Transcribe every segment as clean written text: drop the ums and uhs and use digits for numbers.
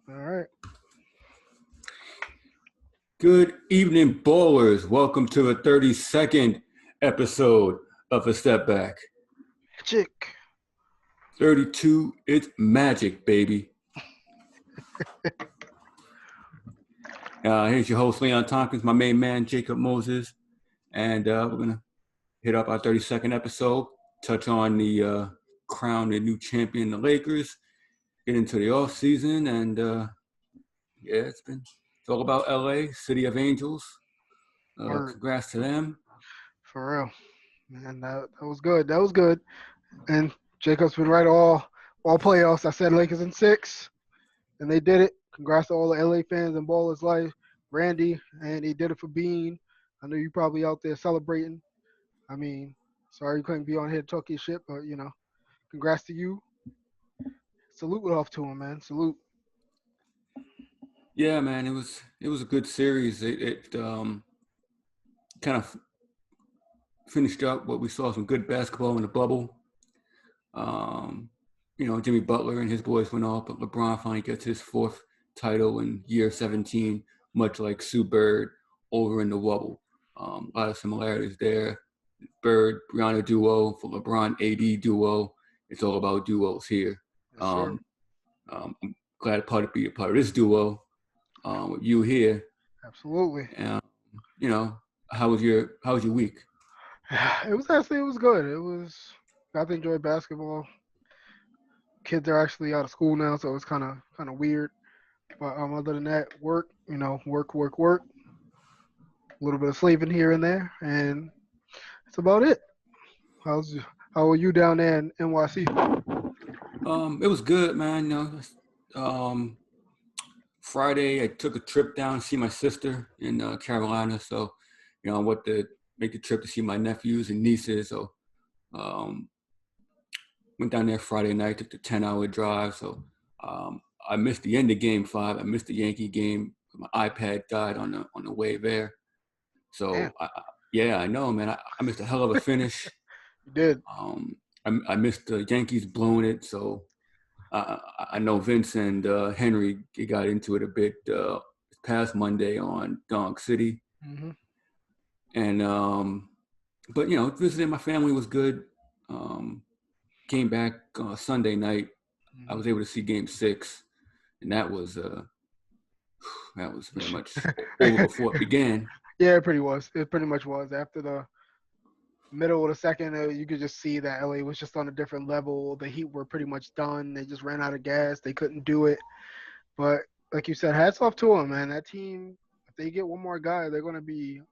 All right. Good evening, ballers. Welcome to the 32nd episode of a Stepback. Magic. 32, it's magic, baby. Here's your host, Leon Tompkins, my main man, Jacob Moses. And we're going to hit up our 32nd episode, touch on the crown the new champion, the Lakers, get into the offseason, and it's all about LA, City of Angels. Congrats to them. For real. Man, that was good. That was good. And Jacob's been right all playoffs. I said Lakers in 6, and they did it. Congrats to all the LA fans and Ballers Life. Randy, and he did it for Bean. I know you probably out there celebrating. I mean, sorry you couldn't be on here to talk your shit, but, congrats to you. Salute off to him, man. Salute. Yeah, man, it was a good series. It kind of finished up what we saw, some good basketball in the bubble. Jimmy Butler and his boys went off, but LeBron finally gets his 4th title in year 17, much like Sue Bird over in the bubble. A lot of similarities there. Bird, Brianna duo for LeBron AD duo. It's all about duos here. Yes, sir. I'm glad to be a part of this duo with you here. Absolutely. How was your week? It was good. Got to enjoy basketball. Kids are actually out of school now, so it's kind of weird. But other than that, work. Work. A little bit of sleeping here and there, and that's about it. How are you down there in NYC? It was good, man. Friday I took a trip down to see my sister in Carolina, so I went to make the trip to see my nephews and nieces. So went down there Friday night, took the 10-hour drive. So I missed the end of Game 5. I missed the Yankee game. My iPad died on the way there. So I know, man. I missed a hell of a finish. You did. I missed the Yankees blowing it. So I know Vince and Henry got into it a bit this past Monday on Donk City. Mm-hmm. And but visiting my family was good. Came back Sunday night. Mm-hmm. I was able to see Game 6, and that was pretty much over before it began. Yeah, it pretty much was. After the middle of the second, you could just see that LA was just on a different level. The Heat were pretty much done. They just ran out of gas. They couldn't do it. But like you said, hats off to them, man. That team, if they get one more guy, they're going to be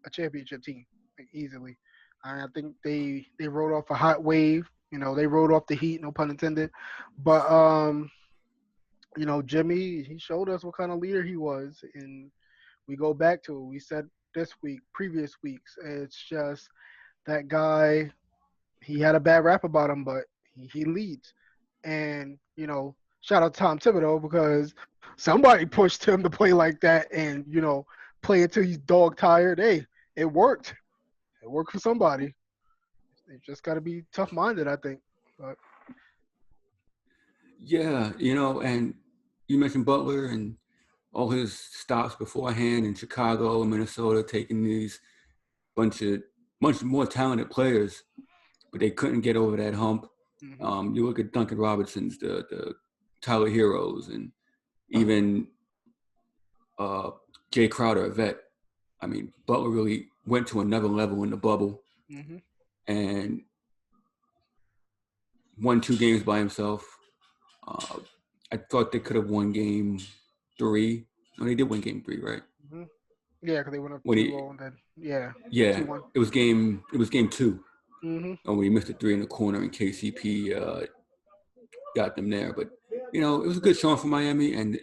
a championship team easily. I think they rode off a hot wave. They rode off the Heat, no pun intended. But Jimmy, he showed us what kind of leader he was, and we go back to it. We said this week, previous weeks, it's just that guy. He had a bad rap about him, but he leads. And shout out to Tom Thibodeau because somebody pushed him to play like that, and play until he's dog tired. Hey, it worked. It worked for somebody. They just got to be tough minded, I think. But Yeah, and you mentioned Butler and all his stops beforehand in Chicago and Minnesota, taking these much more talented players, but they couldn't get over that hump. mm-hmm. You look at Duncan Robinson's, the Tyler Heroes, and even Jay Crowder, a vet. I mean, Butler really went to another level in the bubble, Mm-hmm. and won 2 games by himself. I thought they could have won Game 3. No, they did win Game 3, right? Mm-hmm. Yeah, because they went up When 2-0 and then yeah, 2-1. it was Game 2. Mm-hmm. And when he missed a 3 in the corner, and KCP got them there. But it was a good showing for Miami, and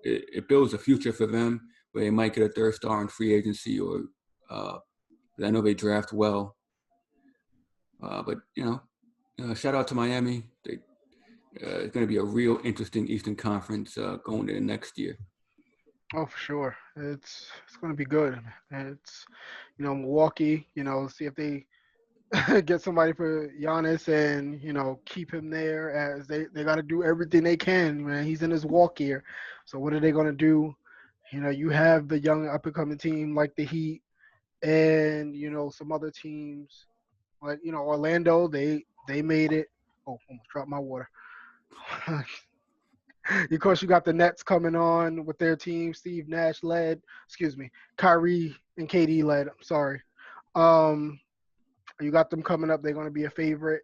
it builds a future for them where they might get a 3rd star in free agency, or I know they draft well. But shout out to Miami. It's going to be a real interesting Eastern Conference going into next year. Oh, for sure. It's going to be good. And it's Milwaukee. See if they get somebody for Giannis and keep him there as they got to do everything they can. Man, he's in his walk year, so what are they gonna do? You have the young up and coming team like the Heat and some other teams like Orlando. They made it. Oh, almost dropped my water. Of course, you got the Nets coming on with their team. Steve Nash led. Excuse me, Kyrie and KD led. I'm sorry. Um, you got them coming up. They're going to be a favorite,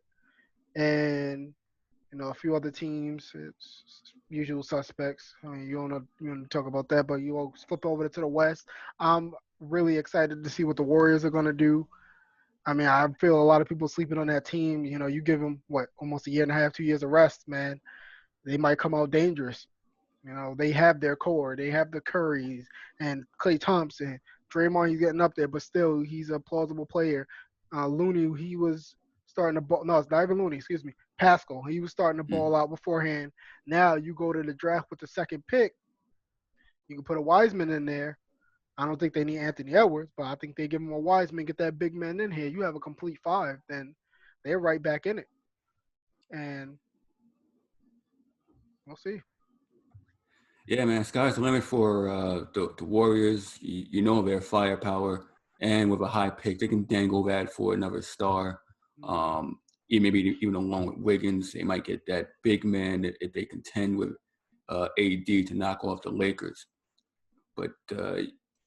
and a few other teams. It's usual suspects. I mean, you don't talk about that, but you all flip over to the West. I'm really excited to see what the Warriors are going to do. I mean, I feel a lot of people sleeping on that team. You give them what almost a year and a half, 2 years of rest, man. They might come out dangerous. They have their core. They have the Currys and Klay Thompson. Draymond, he's getting up there, but still, he's a plausible player. Looney, he was starting to ball. No, it's not even Looney. Excuse me. Pascal, he was starting to ball out beforehand. Now you go to the draft with the second pick. You can put a Wiseman in there. I don't think they need Anthony Edwards, but I think they give him a Wiseman, get that big man in here. You have a complete five, then they're right back in it. And we'll see. Yeah, man, sky's the limit for the Warriors. You know their firepower, and with a high pick, they can dangle that for another star. Maybe even along with Wiggins, they might get that big man if they contend with AD to knock off the Lakers. But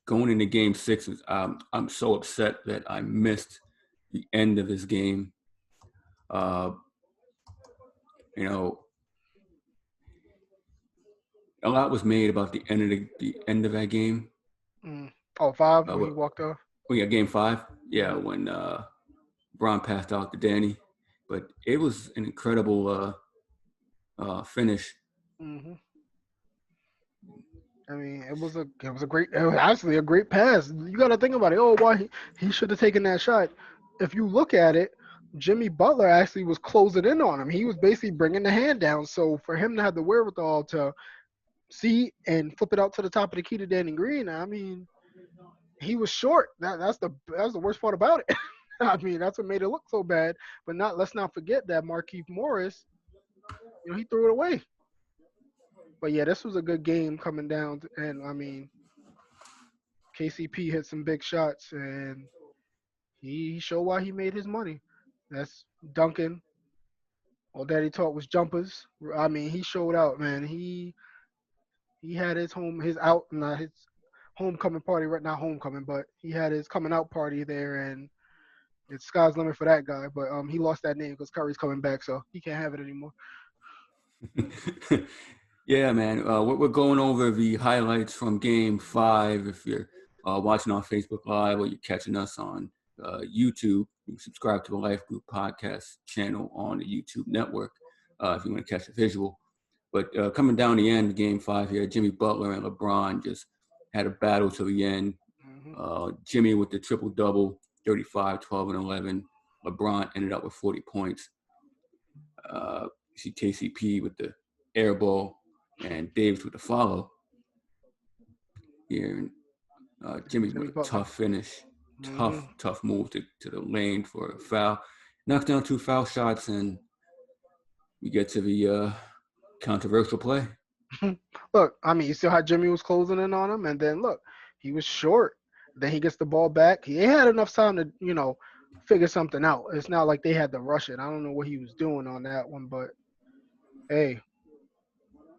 going into Game 6, I'm so upset that I missed the end of this game. You know, a lot was made about the end of that game. Oh, 5 when he walked off. Oh yeah, Game 5. Yeah, when Bron passed out to Danny, but it was an incredible finish. I mean, it was actually a great pass. You got to think about it. Oh, why he should have taken that shot. If you look at it, Jimmy Butler actually was closing in on him. He was basically bringing the hand down. So for him to have the wherewithal to see and flip it out to the top of the key to Danny Green, I mean, he was short. That's the worst part about it. I mean, that's what made it look so bad. But let's not forget that Markieff Morris, he threw it away. But yeah, this was a good game coming down, and I mean, KCP hit some big shots, and he showed why he made his money. That's Duncan. All that he taught was jumpers. I mean, he showed out, man. He had not his homecoming party, right? Not homecoming, but he had his coming out party there, and it's sky's limit for that guy. But he lost that name because Curry's coming back, so he can't have it anymore. Yeah, man. We're going over the highlights from Game 5. If you're watching on Facebook Live or you're catching us on YouTube, you can subscribe to the Life Group Podcast channel on the YouTube network if you want to catch the visual. But coming down the end, Game 5 here, Jimmy Butler and LeBron just had a battle to the end. Jimmy with the triple-double, 35, 12, and 11. LeBron ended up with 40 points. You see KCP with the air ball and Davis with the follow. Here, Jimmy with a tough finish, tough move to the lane for a foul. Knocks down 2 foul shots, and we get to the controversial play. Look, I mean, you see how Jimmy was closing in on him, and then look, he was short. Then he gets the ball back. He had enough time to, figure something out. It's not like they had to rush it. I don't know what he was doing on that one, but hey,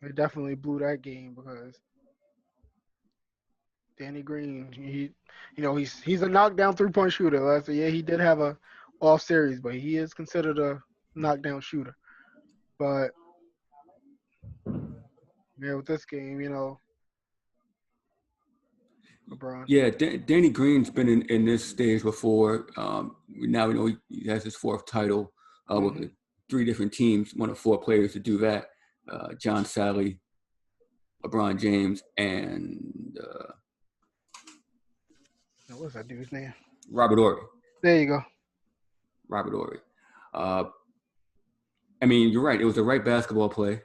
they definitely blew that game because Danny Green, he's a knockdown 3-point shooter. Last year, he did have a off series, but he is considered a knockdown shooter. But yeah, with this game, LeBron. Yeah, Danny Green's been in this stage before. Now we know he has his 4th title with 3 different teams. One of 4 players to do that: John Sally, LeBron James, and what's that dude's name? Robert Horry. There you go. Robert Horry. I mean, you're right. It was the right basketball play.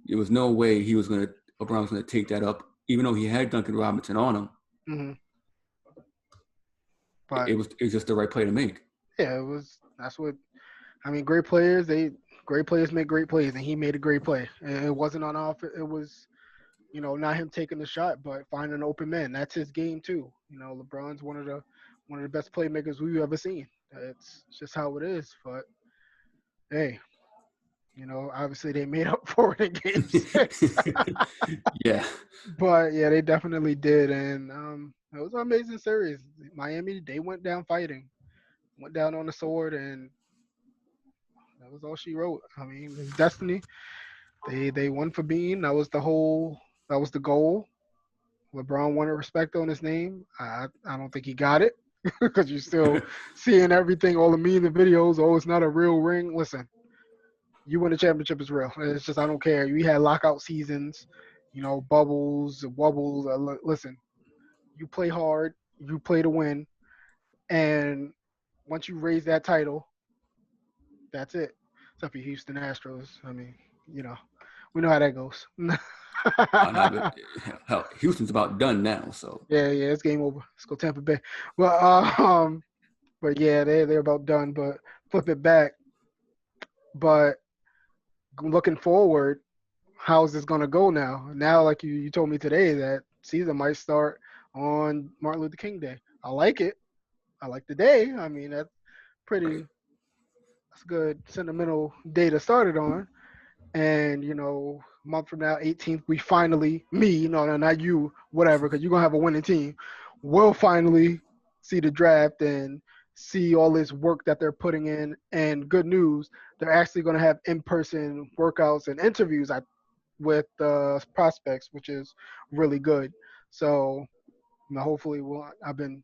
There was no way LeBron was going to take that up, even though he had Duncan Robinson on him. But it was just the right play to make. Yeah, it was. That's what I mean. Great players make great plays, and he made a great play. And it wasn't on off. It was not him taking the shot, but finding an open man. That's his game too. LeBron's one of the best playmakers we've ever seen. It's just how it is. But hey, obviously they made up for it in Game 6. Yeah. But yeah, they definitely did, and it was an amazing series. Miami, they went down fighting, went down on the sword, and that was all she wrote. I mean, it's destiny. They won for Bean. That was the goal. LeBron wanted respect on his name. I don't think he got it because you're still seeing everything, all the memes and videos. Oh, it's not a real ring. Listen, you win the championship is real. It's just I don't care. We had lockout seasons, bubbles, wobbles. Listen, you play hard, you play to win, and once you raise that title, that's it. Except for Houston Astros. I mean, you know, we know how that goes. No, but hell, Houston's about done now. So Yeah, it's game over. Let's go Tampa Bay. Well, but yeah, they're about done. But flip it back. But looking forward, how's this gonna go now? Now, like you told me today, that season might start on Martin Luther King Day. I like it. I like the day. I mean, pretty. right. That's a good sentimental day to start it on. And a month from now, 18th, we finally, me, no, not you, whatever, because you're gonna have a winning team. We'll finally see the draft and see all this work that they're putting in. And good news, they're actually gonna have in-person workouts and interviews with prospects, which is really good. So hopefully, I've been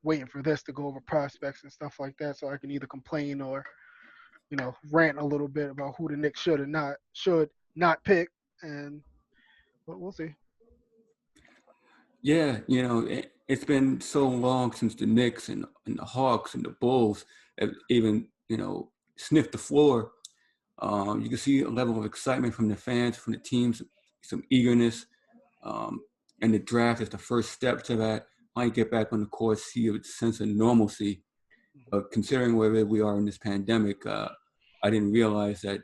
waiting for this to go over prospects and stuff like that, so I can either complain or rant a little bit about who the Knicks should not pick, and but we'll see. Yeah, it's been so long since the Knicks and the Hawks and the Bulls have even sniffed the floor. You can see a level of excitement from the fans, from the teams, some eagerness, um, and the draft is the first step to that. Might get back on the court, see a sense of normalcy. Considering where we are in this pandemic, I didn't realize that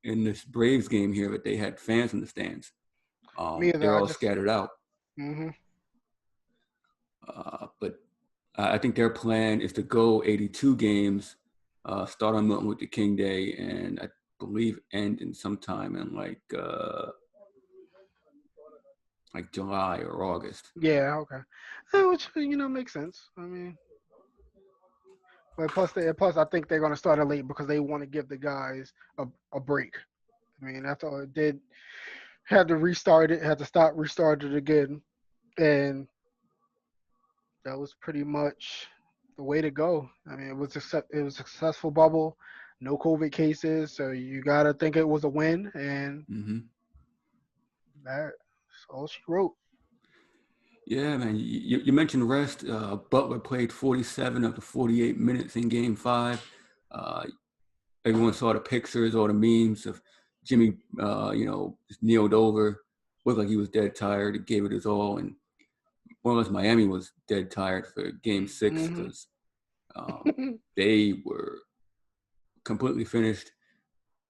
in this Braves game here that they had fans in the stands. Me either. They're I all just. scattered out. Hmm. But I think their plan is to go 82 games, start on Martin Luther King Day, and I believe end in sometime in like July or August. Yeah. Okay. Which makes sense. I mean, but plus I think they're gonna start it late because they want to give the guys a break. I mean, after all it did, had to restart it, had to stop, restart it again, and that was pretty much the way to go. I mean, it was a successful bubble, no COVID cases, so you gotta think it was a win, and Mm-hmm. that's all she wrote. Yeah, man. You mentioned rest. Butler played 47 of the 48 minutes in Game 5. Uh, Everyone saw the pictures or the memes of Jimmy, just kneeled over, looked like he was dead tired. He gave it his all, and more or less Miami was dead tired for Game 6 Hmm. because they were completely finished,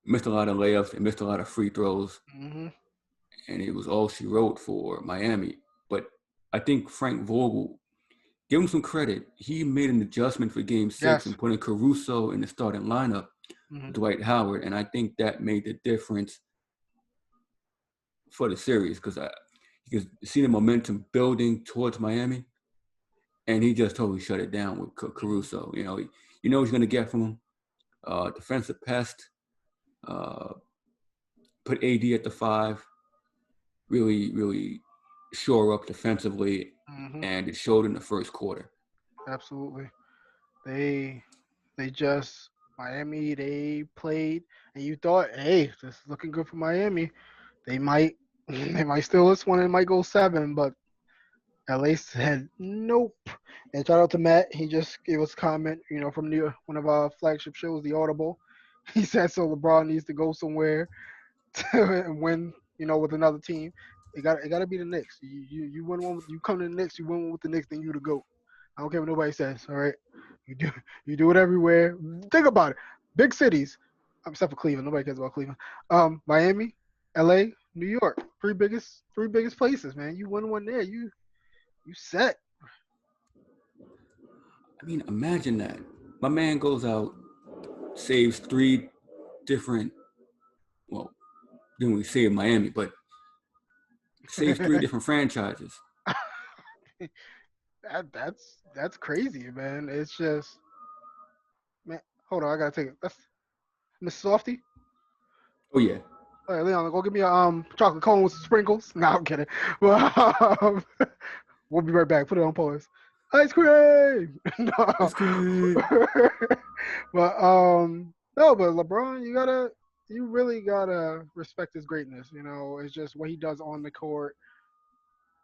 missed a lot of layups, and missed a lot of free throws, Hmm. and it was all she wrote for Miami. But I think Frank Vogel, give him some credit. He made an adjustment for Game 6 Yes. and putting Caruso in the starting lineup, Hmm. Dwight Howard, and I think that made the difference for the series because you could see the momentum building towards Miami, and he just totally shut it down with Hmm. Caruso. You know what he's going to get from him. Defensive pest, uh, put AD at the 5, really, really shore up defensively, Hmm. and it showed in the first quarter. Absolutely. They they just Miami. They played, and you thought, hey, this is looking good for Miami. They might they might steal this one. It might go 7, but LA said nope. And shout out to Matt. He just gave us a comment, from one of our flagship shows, The Audible. He said so LeBron needs to go somewhere to win, with another team. It got to be the Knicks. You win one. You come to the Knicks. You win one with the Knicks, then you the goat. I don't care what nobody says. All right. You do you do it everywhere. Think about it. Big cities, except for Cleveland. Nobody cares about Cleveland. Miami, L.A., New York. Three biggest places, man. You win one there, you set. I mean, imagine that. My man goes out, saves three different, well, didn't we save Miami, but saves three different franchises. That's crazy, man. It's just man. Hold on, I gotta take it. That's Miss Softy. Oh yeah. All right, Leon, go give me a chocolate cone with some sprinkles. No, I'm kidding. Well, we'll be right back. Put it on pause. Ice cream. No. Ice cream. But no, but LeBron, you really gotta respect his greatness. It's just what he does on the court,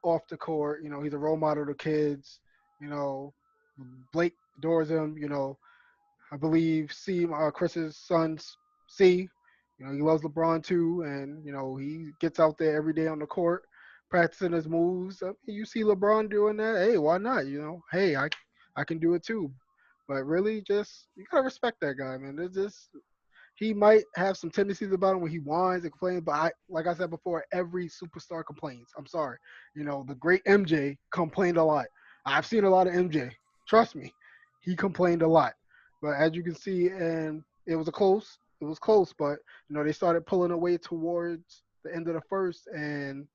off the court. He's a role model to kids. You know, Blake adores him. I believe Chris's son C. He loves LeBron too, and he gets out there every day on the court, practicing his moves. I mean, you see LeBron doing that, hey, why not? Hey, I can do it too. But really, just you gotta respect that guy, man. It's just he might have some tendencies about him when he whines and complains, but like I said before, every superstar complains. I'm sorry. The great MJ complained a lot. I've seen a lot of MJ. Trust me, he complained a lot. But as you can see, and it was close, but they started pulling away towards the end of the first, and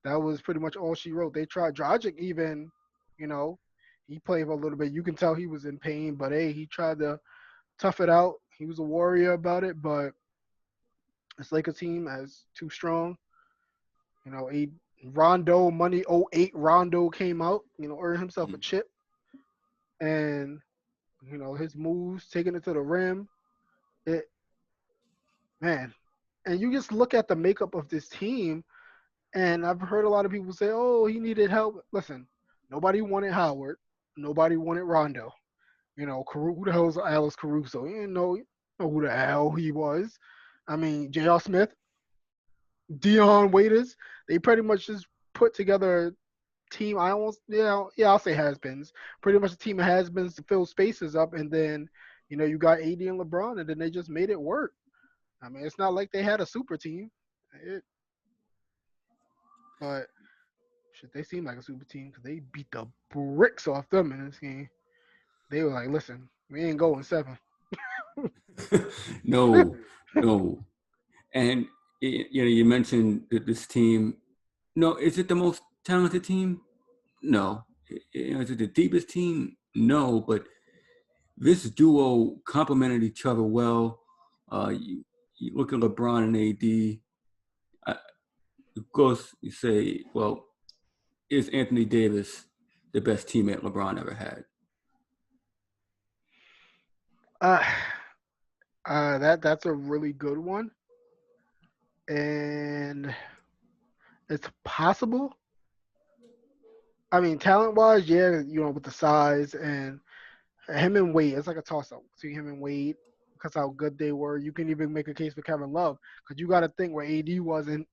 that was pretty much all she wrote. They tried Dragic even, you know, he played for a little bit. You can tell he was in pain, but hey, he tried to tough it out. He was a warrior about it, but this Lakers team is too strong. A Rondo money '08 Rondo came out, earned himself a Mm. chip, and his moves taking it to the rim. It man, and you just look at the makeup of this team, and I've heard a lot of people say, "Oh, he needed help." Listen, nobody wanted Howard, nobody wanted Rondo. Who the hell is Alex Caruso? You didn't know who the hell he was. I mean, J.R. Smith, Dion Waiters, they pretty much just put together a team. I almost, I'll say has-beens. Pretty much a team of has-beens to fill spaces up, and then, you got AD and LeBron, and then they just made it work. I mean, it's not like they had a super team, it, but shit, they seem like a super team because they beat the bricks off them in this game. They were like, listen, we ain't going seven. No, no. And you mentioned that this team. No, is it the most talented team? No. Is it the deepest team? No. But this duo complemented each other well. You look at LeBron and AD. Of course, you say, well, is Anthony Davis the best teammate LeBron ever had? Uh, that's a really good one, and it's possible. I mean, talent wise, yeah, with the size and him and Wade, it's like a toss up between him and Wade because how good they were. You can even make a case for Kevin Love because you got to think where AD wasn't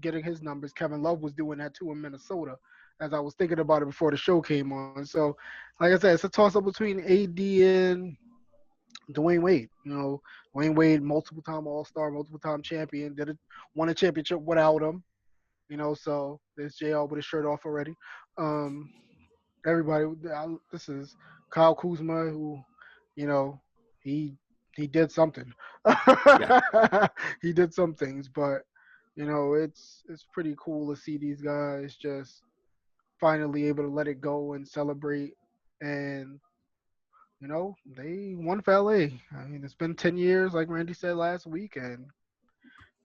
getting his numbers. Kevin Love was doing that too in Minnesota. As I was thinking about it before the show came on, so like I said, it's a toss up between AD and Dwayne Wade. Dwayne Wade, multiple time All Star, multiple time champion, won a championship without him. So there's JL with his shirt off already. Um, everybody, this is Kyle Kuzma, who, you know, he he did something. Yeah. He did some things, but it's pretty cool to see these guys just finally able to let it go and celebrate. And they won for LA. I mean, it's been 10 years, like Randy said last week, and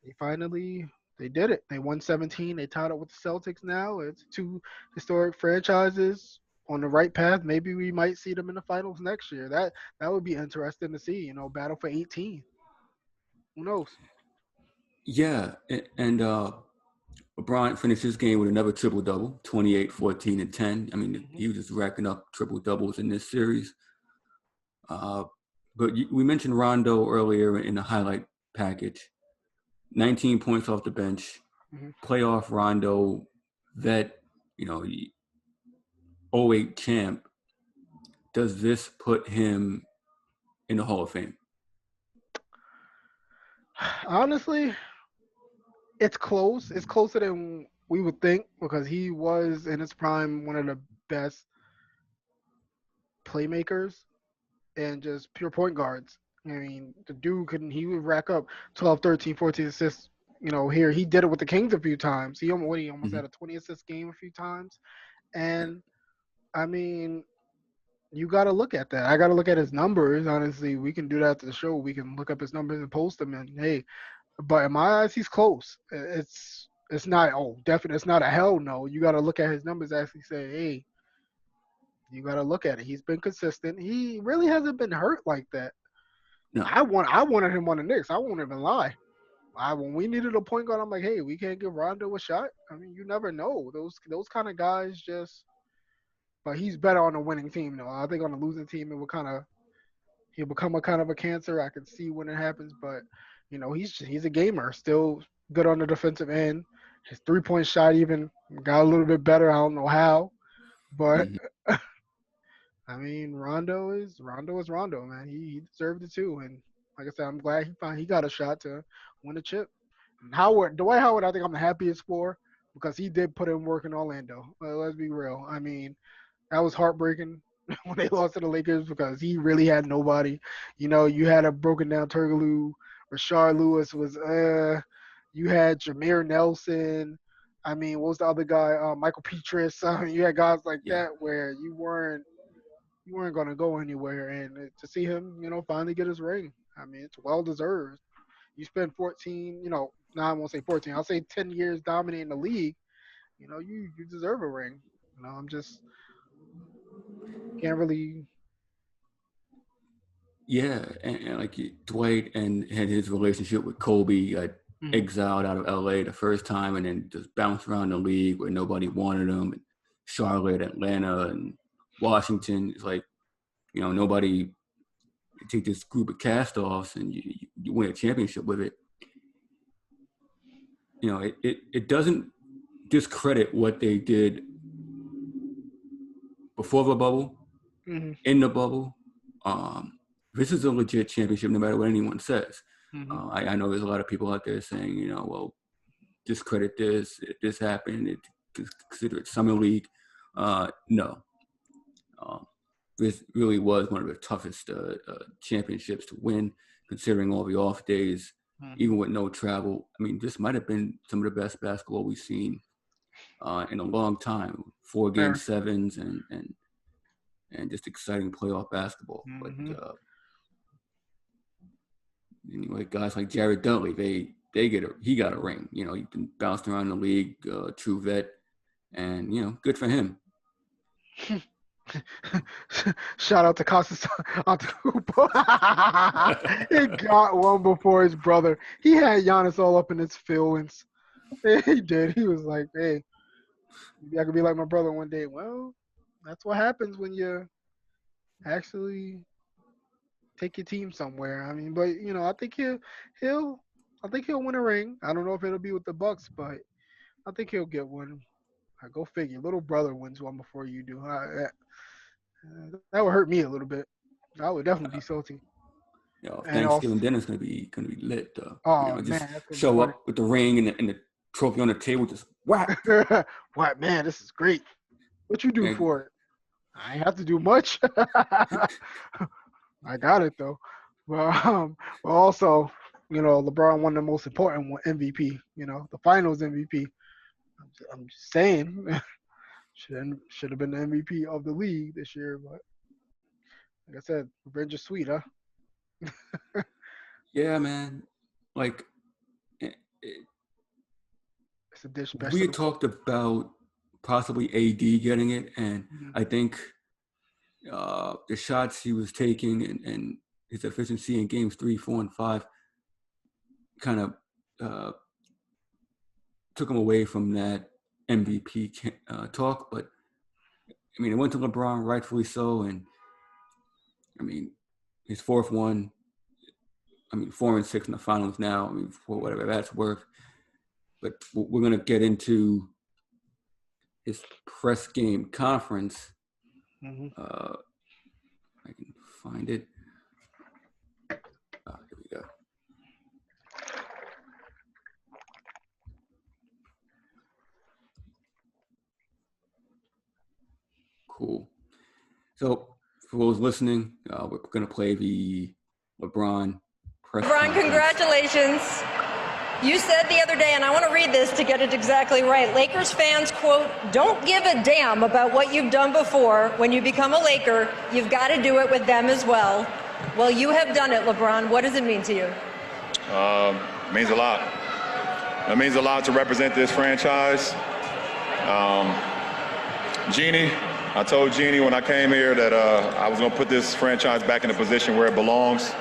they finally they did it. They won 17. They tied up with the Celtics now. It's two historic franchises on the right path. Maybe we might see them in the finals next year. That would be interesting to see. Battle for 18. Who knows? Yeah. And LeBron finished his game with another triple double, 28, 14, and 10. I mean, Hmm. he was just racking up triple doubles in this series. Uh, but we mentioned Rondo earlier in the highlight package. 19 points off the bench, Hmm. playoff Rondo, vet, you know, '08 champ, does this put him in the Hall of Fame? Honestly, it's close. It's closer than we would think because he was in his prime one of the best playmakers and just pure point guards. I mean, the dude couldn't, he would rack up 12, 13, 14 assists. Here he did it with the Kings a few times. He almost Mm-hmm. had a 20 assist game a few times. And I mean, you got to look at that. I got to look at his numbers. Honestly, we can do that after the show. We can look up his numbers and post them. And hey, but in my eyes, he's close. It's not definitely it's not a hell no. You got to look at his numbers. Actually, say hey, you got to look at it. He's been consistent. He really hasn't been hurt like that. No. I wanted him on the Knicks. I won't even lie. When we needed a point guard, I'm like, hey, we can't give Rondo a shot. I mean, you never know. Those kind of guys just. But he's better on a winning team though. I think on a losing team, it will he'll become a kind of a cancer. I can see when it happens, but he's a gamer. Still good on the defensive end. His 3-point shot even got a little bit better. I don't know how, but Mm-hmm. I mean, Rondo is Rondo, man. He deserved it too. And like I said, I'm glad he got a shot to win a chip. And Dwight Howard, I think I'm the happiest for because he did put in work in Orlando. Let's be real. I mean, that was heartbreaking when they lost to the Lakers because he really had nobody. You had a broken down Turgaloo. Rashard Lewis was you had Jameer Nelson. I mean, what was the other guy? Michael Petrus. You had guys like Yeah. that where you weren't going to go anywhere, and to see him, finally get his ring. I mean, it's well deserved. You spent 14, no, I won't say 14. I'll say 10 years dominating the league. You deserve a ring. I'm just can't really. Yeah, and like Dwight and had his relationship with Kobe got Mhm. exiled out of LA the first time and then just bounced around the league where nobody wanted him. And Charlotte, Atlanta, and Washington. It's like, nobody take this group of cast-offs and you win a championship with it. It doesn't discredit what they did before the bubble, Mhm. in the bubble. This is a legit championship, no matter what anyone says. Mhm. I know there's a lot of people out there saying, well, discredit this, this happened, consider it summer league. No, this really was one of the toughest championships to win, considering all the off days, Mhm. even with no travel. I mean, this might have been some of the best basketball we've seen in a long time. 4-game Fair. sevens and just exciting playoff basketball. But Mhm. anyway, guys like Jared Dudley, he got a ring. He's been bounced around the league, true vet, and good for him. Shout out to Costas Antetokounmpo. He got one before his brother. He had Giannis all up in his feelings. He did. He was like, "Hey, maybe I could be like my brother one day." Well, that's what happens when you actually take your team somewhere. I mean, but he'll I think he'll win a ring. I don't know if it'll be with the Bucks, but I think he'll get one. Go figure. Little brother wins one before you do. That would hurt me a little bit. I would definitely be salty. And also, Thanksgiving dinner's gonna be lit though. oh Just man, that's gonna be show funny. up with the ring and the trophy on the table, just whap. What man? This is great. What you do And, for it? I ain't have to do much. I got it though. But also, LeBron won the most important one, MVP. The Finals MVP. I'm just saying, should have been the MVP of the league this year. But like I said, revenge is sweet, huh? yeah, man. Like eh, eh, It's a dish best we to had the cook. talked about possibly AD getting it, and Mhm. I think the shots he was taking and his efficiency in games 3, 4, and 5 kind of uh, took him away from that MVP talk. But I mean, it went to LeBron, rightfully so, and I mean, his fourth one. I mean, 4-6 in the finals now. I mean, for whatever that's worth. But we're gonna get into his press game conference Mhm. find it. Here we go. Cool. So for those listening, we're going to play the LeBron press LeBron, conference. congratulations. You said the other day, and I want to read this to get it exactly right, Lakers fans, quote, don't give a damn about what you've done before. When you become a Laker, you've got to do it with them as well. Well, you have done it, LeBron. What does it mean to you? It means a lot. It means a lot to represent this franchise. Jeannie, I told Jeannie when I came here that I was going to put this franchise back in a position where it belongs.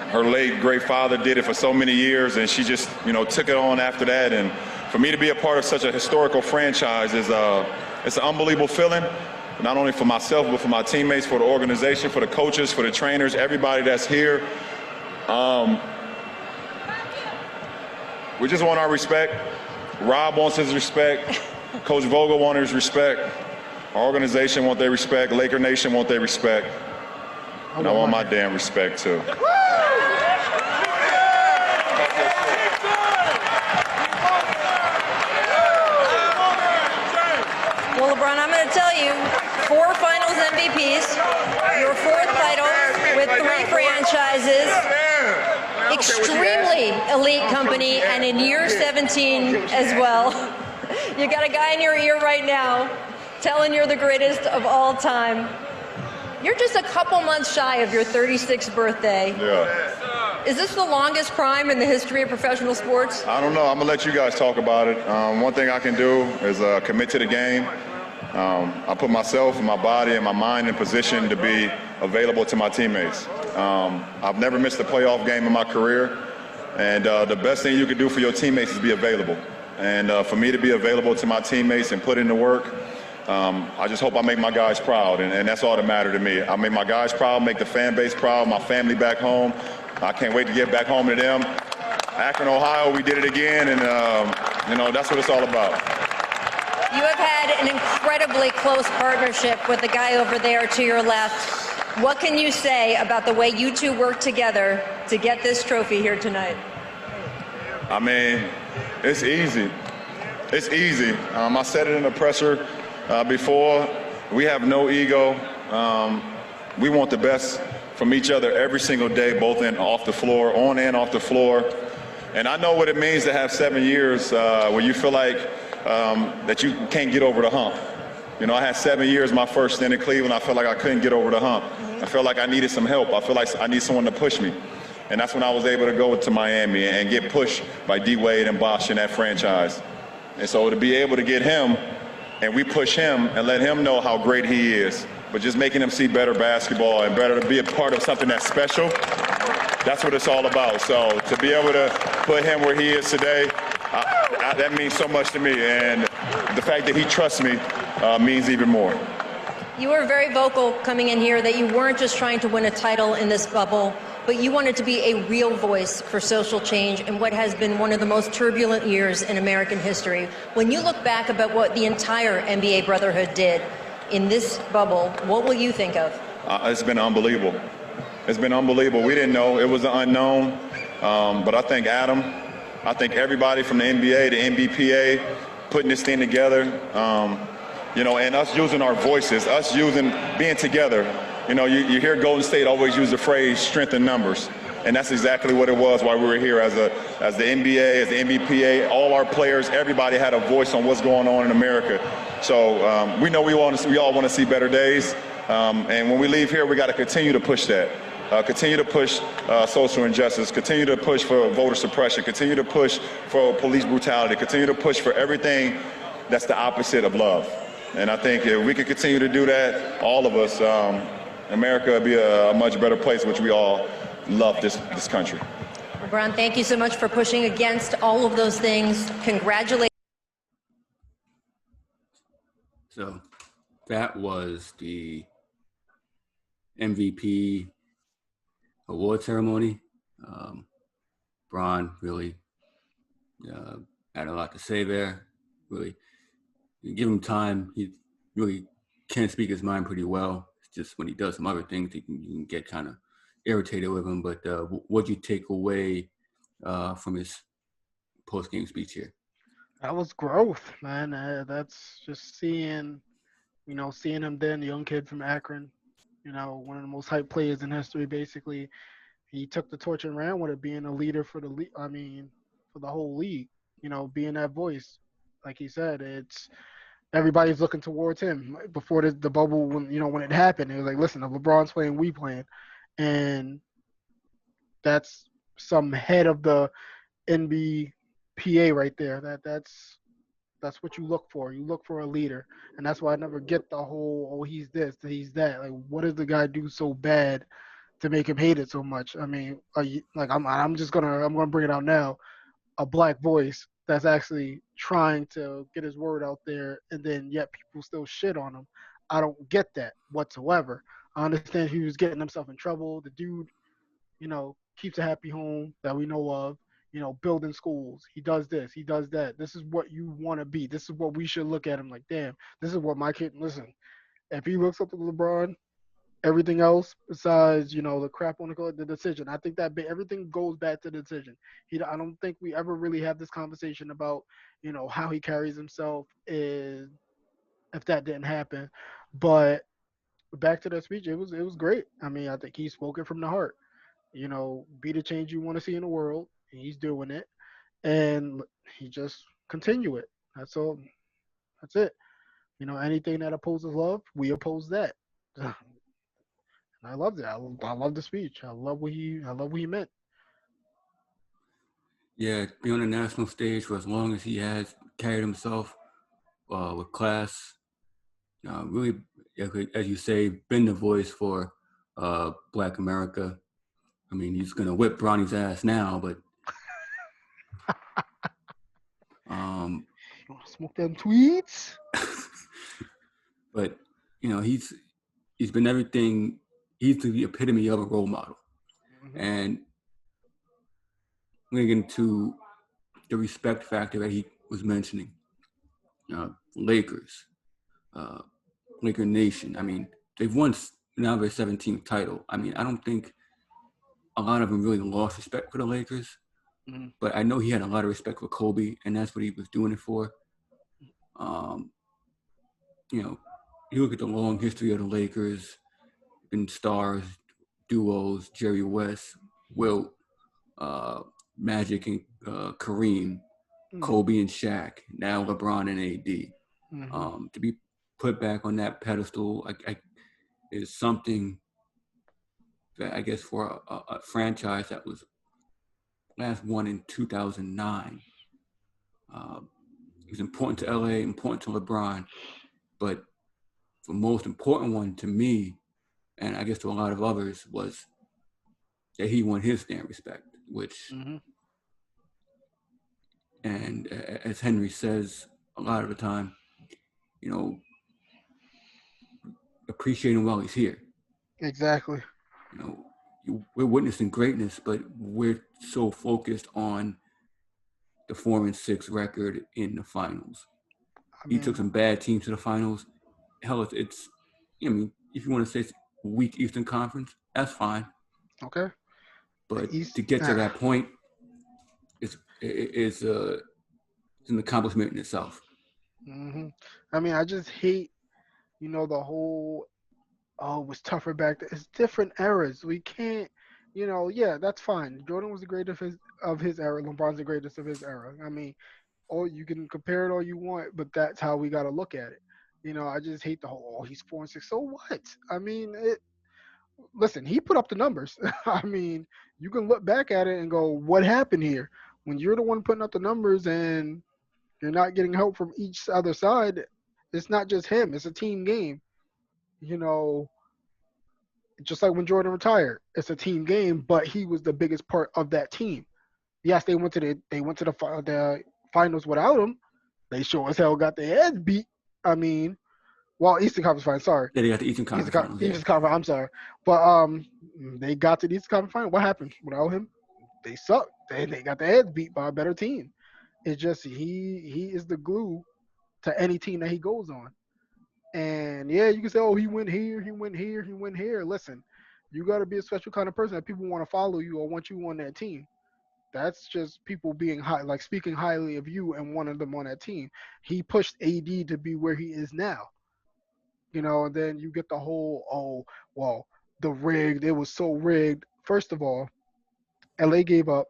Her late great father did it for so many years, and she just, took it on after that. And for me to be a part of such a historical franchise is it's an unbelievable feeling, not only for myself, but for my teammates, for the organization, for the coaches, for the trainers, everybody that's here. We just want our respect. Rob wants his respect. Coach Vogel wants his respect. Our organization wants their respect. Laker Nation wants their respect. And I want my damn respect, too. Well, LeBron, I'm going to tell you, 4 Finals MVPs, your 4th title with 3 franchises, extremely elite company, and in year 17 as well. You got a guy in your ear right now telling you're the greatest of all time. You're just a couple months shy of your 36th birthday. Yeah. Is this the longest prime in the history of professional sports? I don't know. I'm going to let you guys talk about it. One thing I can do is commit to the game. I put myself and my body and my mind in position to be available to my teammates. I've never missed a playoff game in my career. And the best thing you can do for your teammates is be available. And for me to be available to my teammates and put in the work, I just hope I make my guys proud, and that's all that matters to me. I make my guys proud, make the fan base proud, my family back home. I can't wait to get back home to them. Akron, Ohio, we did it again, and that's what it's all about. You have had an incredibly close partnership with the guy over there to your left. What can you say about the way you two worked together to get this trophy here tonight? I mean, it's easy. It's easy. I said it in the presser before. We have no ego. We want the best from each other every single day, both in off the floor, on and off the floor. And I know what it means to have 7 years where you feel like that you can't get over the hump. I had 7 years my first stint in Cleveland. I felt like I couldn't get over the hump. I felt like I needed some help. I feel like I need someone to push me. And that's when I was able to go to Miami and get pushed by D. Wade and Bosh in that franchise. And so to be able to get him, and we push him and let him know how great he is, but just making him see better basketball and better to be a part of something that's special, that's what it's all about. So to be able to put him where he is today, that means so much to me. And the fact that he trusts me means even more. You were very vocal coming in here that you weren't just trying to win a title in this bubble, but you wanted to be a real voice for social change in what has been one of the most turbulent years in American history. When you look back about what the entire NBA Brotherhood did in this bubble, what will you think of? It's been unbelievable. It's been unbelievable. We didn't know. It was the unknown. But I think Adam, I think everybody from the NBA, the NBPA, putting this thing together, and us using our voices, us being together. You hear Golden State always use the phrase strength in numbers. And that's exactly what it was while we were here as the NBA, as the NBPA. All our players, everybody had a voice on what's going on in America. So we know we all want to see better days. And when we leave here, we got to continue to push that. Continue to push social injustice, continue to push for voter suppression, continue to push for police brutality, continue to push for everything that's the opposite of love. And I think if we could continue to do that, all of us, America would be a much better place, which we all love this country. LeBron, thank you so much for pushing against all of those things. Congratulations. So that was the MVP award ceremony. Bron really had a lot to say there. Really, you give him time. He really can speak his mind pretty well. just when he does some other things, you can get kind of irritated with him. But what'd you take away from his post-game speech here? That was growth, man. That's just seeing him then, the young kid from Akron, one of the most hyped players in history. Basically, he took the torch and ran with it, being a leader for the league. I mean, for the whole league. Being that voice. Like he said, it's everybody's looking towards him. Before the bubble, when it happened, it was like, listen, if LeBron's playing, we playing, and that's some head of the NBPA right there. That's what you look for. You look for a leader, and that's why I never get the whole, oh, he's this, he's that. Like, what does the guy do so bad to make him hate it so much? I mean, I'm gonna bring it out now. A black voice that's actually trying to get his word out there, and then yet people still shit on him. I don't get that whatsoever. I understand he was getting himself in trouble. The dude, keeps a happy home that we know of, building schools. He does this, he does that. This is what you want to be. This is what we should look at him like, damn, this is what my kid, listen, if he looks up to LeBron, everything else besides, the crap on the decision, I think that everything goes back to the decision. I don't think we ever really have this conversation about, how he carries himself is if that didn't happen. But back to that speech, it was great. I mean, I think he spoke it from the heart. Be the change you want to see in the world. He's doing it, and he just continue it. That's all. That's it. Anything that opposes love, we oppose that. I loved it. I love the speech. I love what he meant. Yeah, be on the national stage for as long as he has carried himself with class. Really, as you say, been the voice for Black America. I mean, he's gonna whip Bronny's ass now, but You want to smoke them tweets? but he's been everything. He's the epitome of a role model, and I'm gonna get into the respect factor that he was mentioning. Lakers, Laker Nation. I mean, they've won now their 17th title. I mean, I don't think a lot of them really lost respect for the Lakers, but I know he had a lot of respect for Kobe, and that's what he was doing it for. You look at the long history of the Lakers, been stars, duos, Jerry West, Wilt, Magic and Kareem, Kobe and Shaq, now LeBron and AD. To be put back on that pedestal is something that I guess for a franchise that was last won in 2009. It was important to LA, important to LeBron, but the most important one to me, and I guess to a lot of others, was that he won his damn respect, which, and as Henry says a lot of the time, appreciate him while he's here. Exactly. We're witnessing greatness, but we're so focused on the 4-6 record in the finals. He took some bad teams to the finals. Hell, it's I mean, if you want to say it's weak Eastern Conference, that's fine. Okay. But to get to that point, it's an accomplishment in itself. I mean, I just hate, the whole, oh, it was tougher back then. It's different eras. We can't, yeah, that's fine. Jordan was the greatest of his era. LeBron's the greatest of his era. I mean, you can compare it all you want, but that's how we got to look at it. I just hate the whole, oh, he's 4-6. So what? I mean, listen, he put up the numbers. I mean, you can look back at it and go, what happened here? When you're the one putting up the numbers and you're not getting help from each other side, it's not just him. It's a team game. Just like when Jordan retired, it's a team game, but he was the biggest part of that team. Yes, they went to the finals without him. They sure as hell got their heads beat. I mean, well, Eastern Conference Finals. Sorry. Yeah, they got the Eastern Conference Finals. Eastern Conference. I'm sorry, but they got to the Eastern Conference Finals. What happened without him? They sucked. They got their heads beat by a better team. It's just he is the glue to any team that he goes on. And yeah, you can say, oh, he went here, he went here, he went here. Listen, you got to be a special kind of person that people want to follow you or want you on that team. That's just people being high, like speaking highly of you and wanting them on that team. He pushed AD to be where he is now, and then you get the whole, oh, well, the rigged, it was so rigged. First of all, LA gave up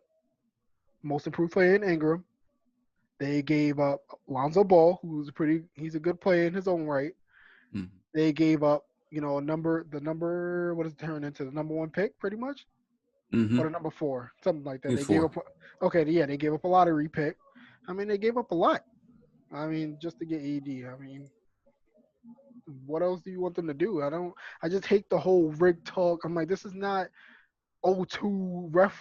most improved player in Ingram. They gave up Lonzo Ball, he's a good player in his own right. Mm. They gave up, what does it turn into? The number one pick, pretty much, or the Mm-hmm. number four, something like that. He's They gave 4. up, okay, yeah, they gave up a lottery pick. I mean, they gave up a lot. I mean, just to get AD. I mean, what else do you want them to do? I just hate the whole rig talk. I'm like, this is not O2 refs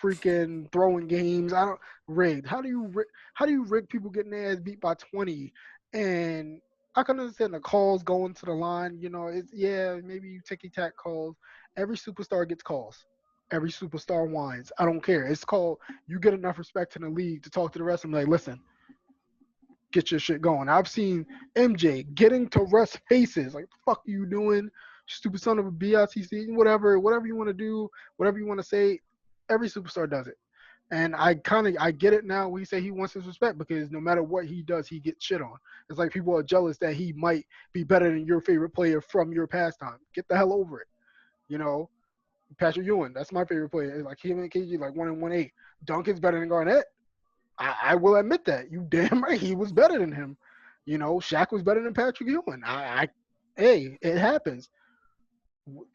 freaking throwing games. I don't rigged. How do you rig people getting their ass beat by 20? And I can understand the calls going to the line. It's yeah, maybe you ticky tack calls. Every superstar gets calls. Every superstar whines. I don't care. It's called. You get enough respect in the league to talk to the rest of them. Like, listen, get your shit going. I've seen MJ getting to rest faces. Like, the fuck are you doing? Stupid son of a BICC, whatever you want to do, whatever you want to say. Every superstar does it. And I get it now when he say he wants his respect because no matter what he does, he gets shit on. It's like people are jealous that he might be better than your favorite player from your pastime. Get the hell over it. You know, Patrick Ewing, that's my favorite player. It's like him and KG, like 1-1-8. Duncan's better than Garnett. I will admit that. You damn right he was better than him. Shaq was better than Patrick Ewing. Hey, it happens.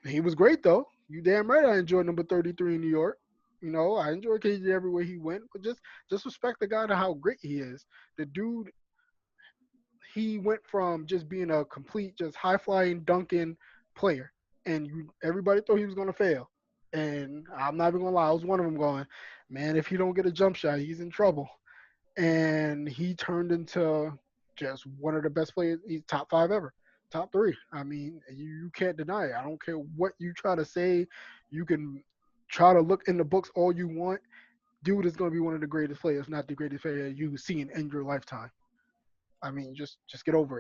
He was great though. You damn right I enjoyed number 33 in New York. I enjoy KJ everywhere he went, but just respect the guy to how great he is. The dude, he went from just being a complete, just high flying dunking player, and everybody thought he was gonna fail. And I'm not even gonna lie, I was one of them going, man, if he don't get a jump shot, he's in trouble. And he turned into just one of the best players. He's top five ever, top three. I mean, you can't deny it. I don't care what you try to say. You can try to look in the books all you want. Dude is going to be one of the greatest players, not the greatest player you've seen in your lifetime. I mean, just get over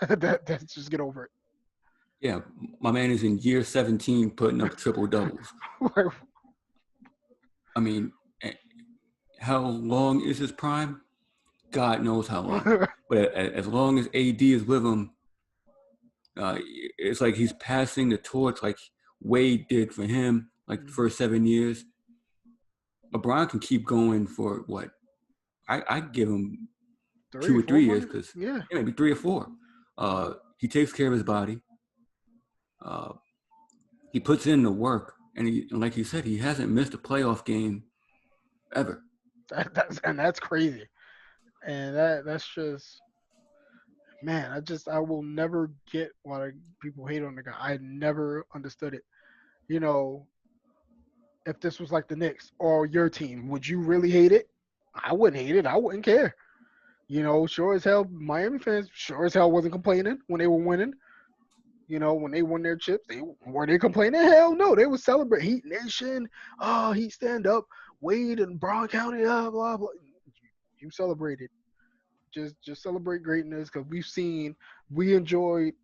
it. That's just get over Yeah, my man is in year 17 putting up triple doubles. it. I mean, how long is his prime? God knows how long. But as long as AD is with him, it's like he's passing the torch like Wade did for him, like the first 7 years. LeBron can keep going for what? I give him 2 or 3 years because yeah, maybe 3 or 4. He takes care of his body. He puts in the work, and like you said, he hasn't missed a playoff game ever. that's crazy. And that's just, man, I will never get why people hate on the guy. I never understood it. You know, if this was like the Knicks or your team, would you really hate it? I wouldn't hate it. I wouldn't care. Sure as hell, Miami fans sure as hell wasn't complaining when they were winning. When they won their chips, they complaining? Hell no, they would celebrate. Heat Nation, oh, Heat stand up, Wade and Brown County, blah blah. You celebrated. Just celebrate greatness because we enjoyed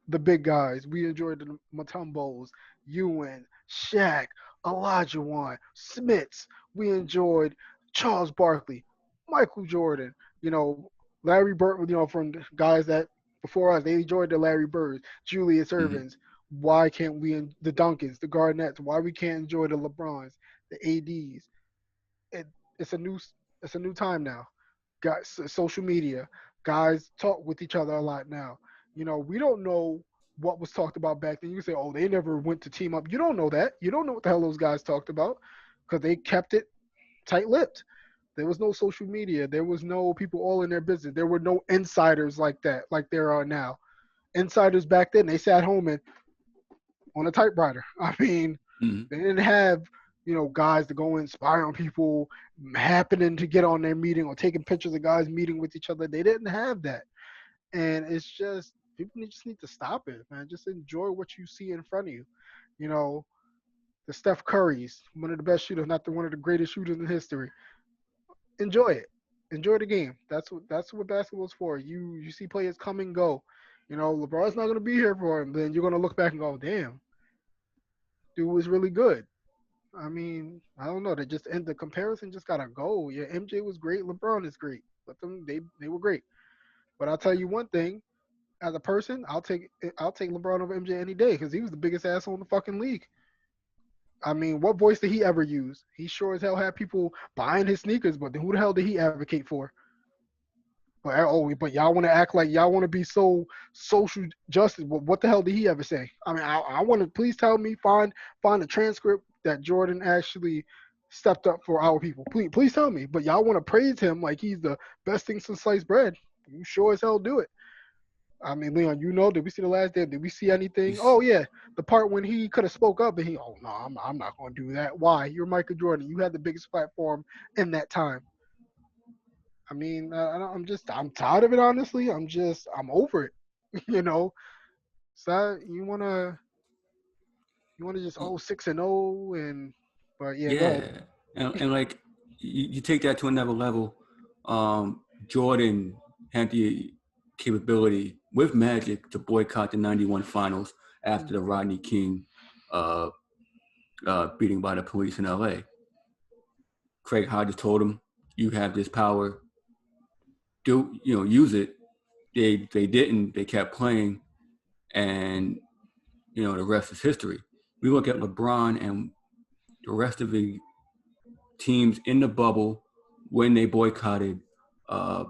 the big guys. We enjoyed the Matumbos, Ewan, Shaq, Olajuwon, Smits. We enjoyed Charles Barkley, Michael Jordan. Larry Bird. From the guys that before us, they enjoyed the Larry Birds, Julius Mm-hmm. Irvins. Why can't we the Duncans, the Garnetts? Why we can't enjoy the LeBrons, the ADs? It, it's a new it's a new time now. Guys, social media, guys talk with each other a lot now. We don't know what was talked about back then. You say, oh, they never went to team up. You don't know that. You don't know what the hell those guys talked about because they kept it tight-lipped. There was no social media. There was no people all in their business. There were no insiders like that, like there are now. Insiders back then, they sat home and on a typewriter. I mean, Mm-hmm. they didn't have, guys to go and spy on people, happening to get on their meeting or taking pictures of guys meeting with each other. They didn't have that. And it's just, people just need to stop it, man. Just enjoy what you see in front of you. You know, the Steph Curry's, one of the best shooters, not one of the greatest shooters in history. Enjoy it. Enjoy the game. That's what basketball's for. You see players come and go. You know, LeBron's not gonna be here for him. Then you're gonna look back and go, damn, dude was really good. I mean, I don't know. They just end the comparison. Just gotta go. Yeah, MJ was great. LeBron is great. Let them. They were great. But I'll tell you one thing. As a person, I'll take LeBron over MJ any day because he was the biggest asshole in the fucking league. I mean, what voice did he ever use? He sure as hell had people buying his sneakers, but who the hell did he advocate for? But y'all want to act like y'all want to be so social justice. What the hell did he ever say? I mean, I want to please tell me find a transcript that Jordan actually stepped up for our people. Please tell me. But y'all want to praise him like he's the best thing since sliced bread. You sure as hell do it. I mean, Leon, did we see the last day? Did we see anything? Oh yeah, the part when he could have spoke up and oh no, I'm not going to do that. Why? You're Michael Jordan. You had the biggest platform in that time. I mean, I'm tired of it. Honestly, I'm over it. you know, so you wanna just 6-0 and, but yeah, go ahead. Yeah, and like you take that to another level. Jordan had the capability with Magic to boycott the '91 finals after the Rodney King beating by the police in LA. Craig Hodges told him, "You have this power. Use it." They didn't. They kept playing, and the rest is history. We look at LeBron and the rest of the teams in the bubble when they boycotted uh,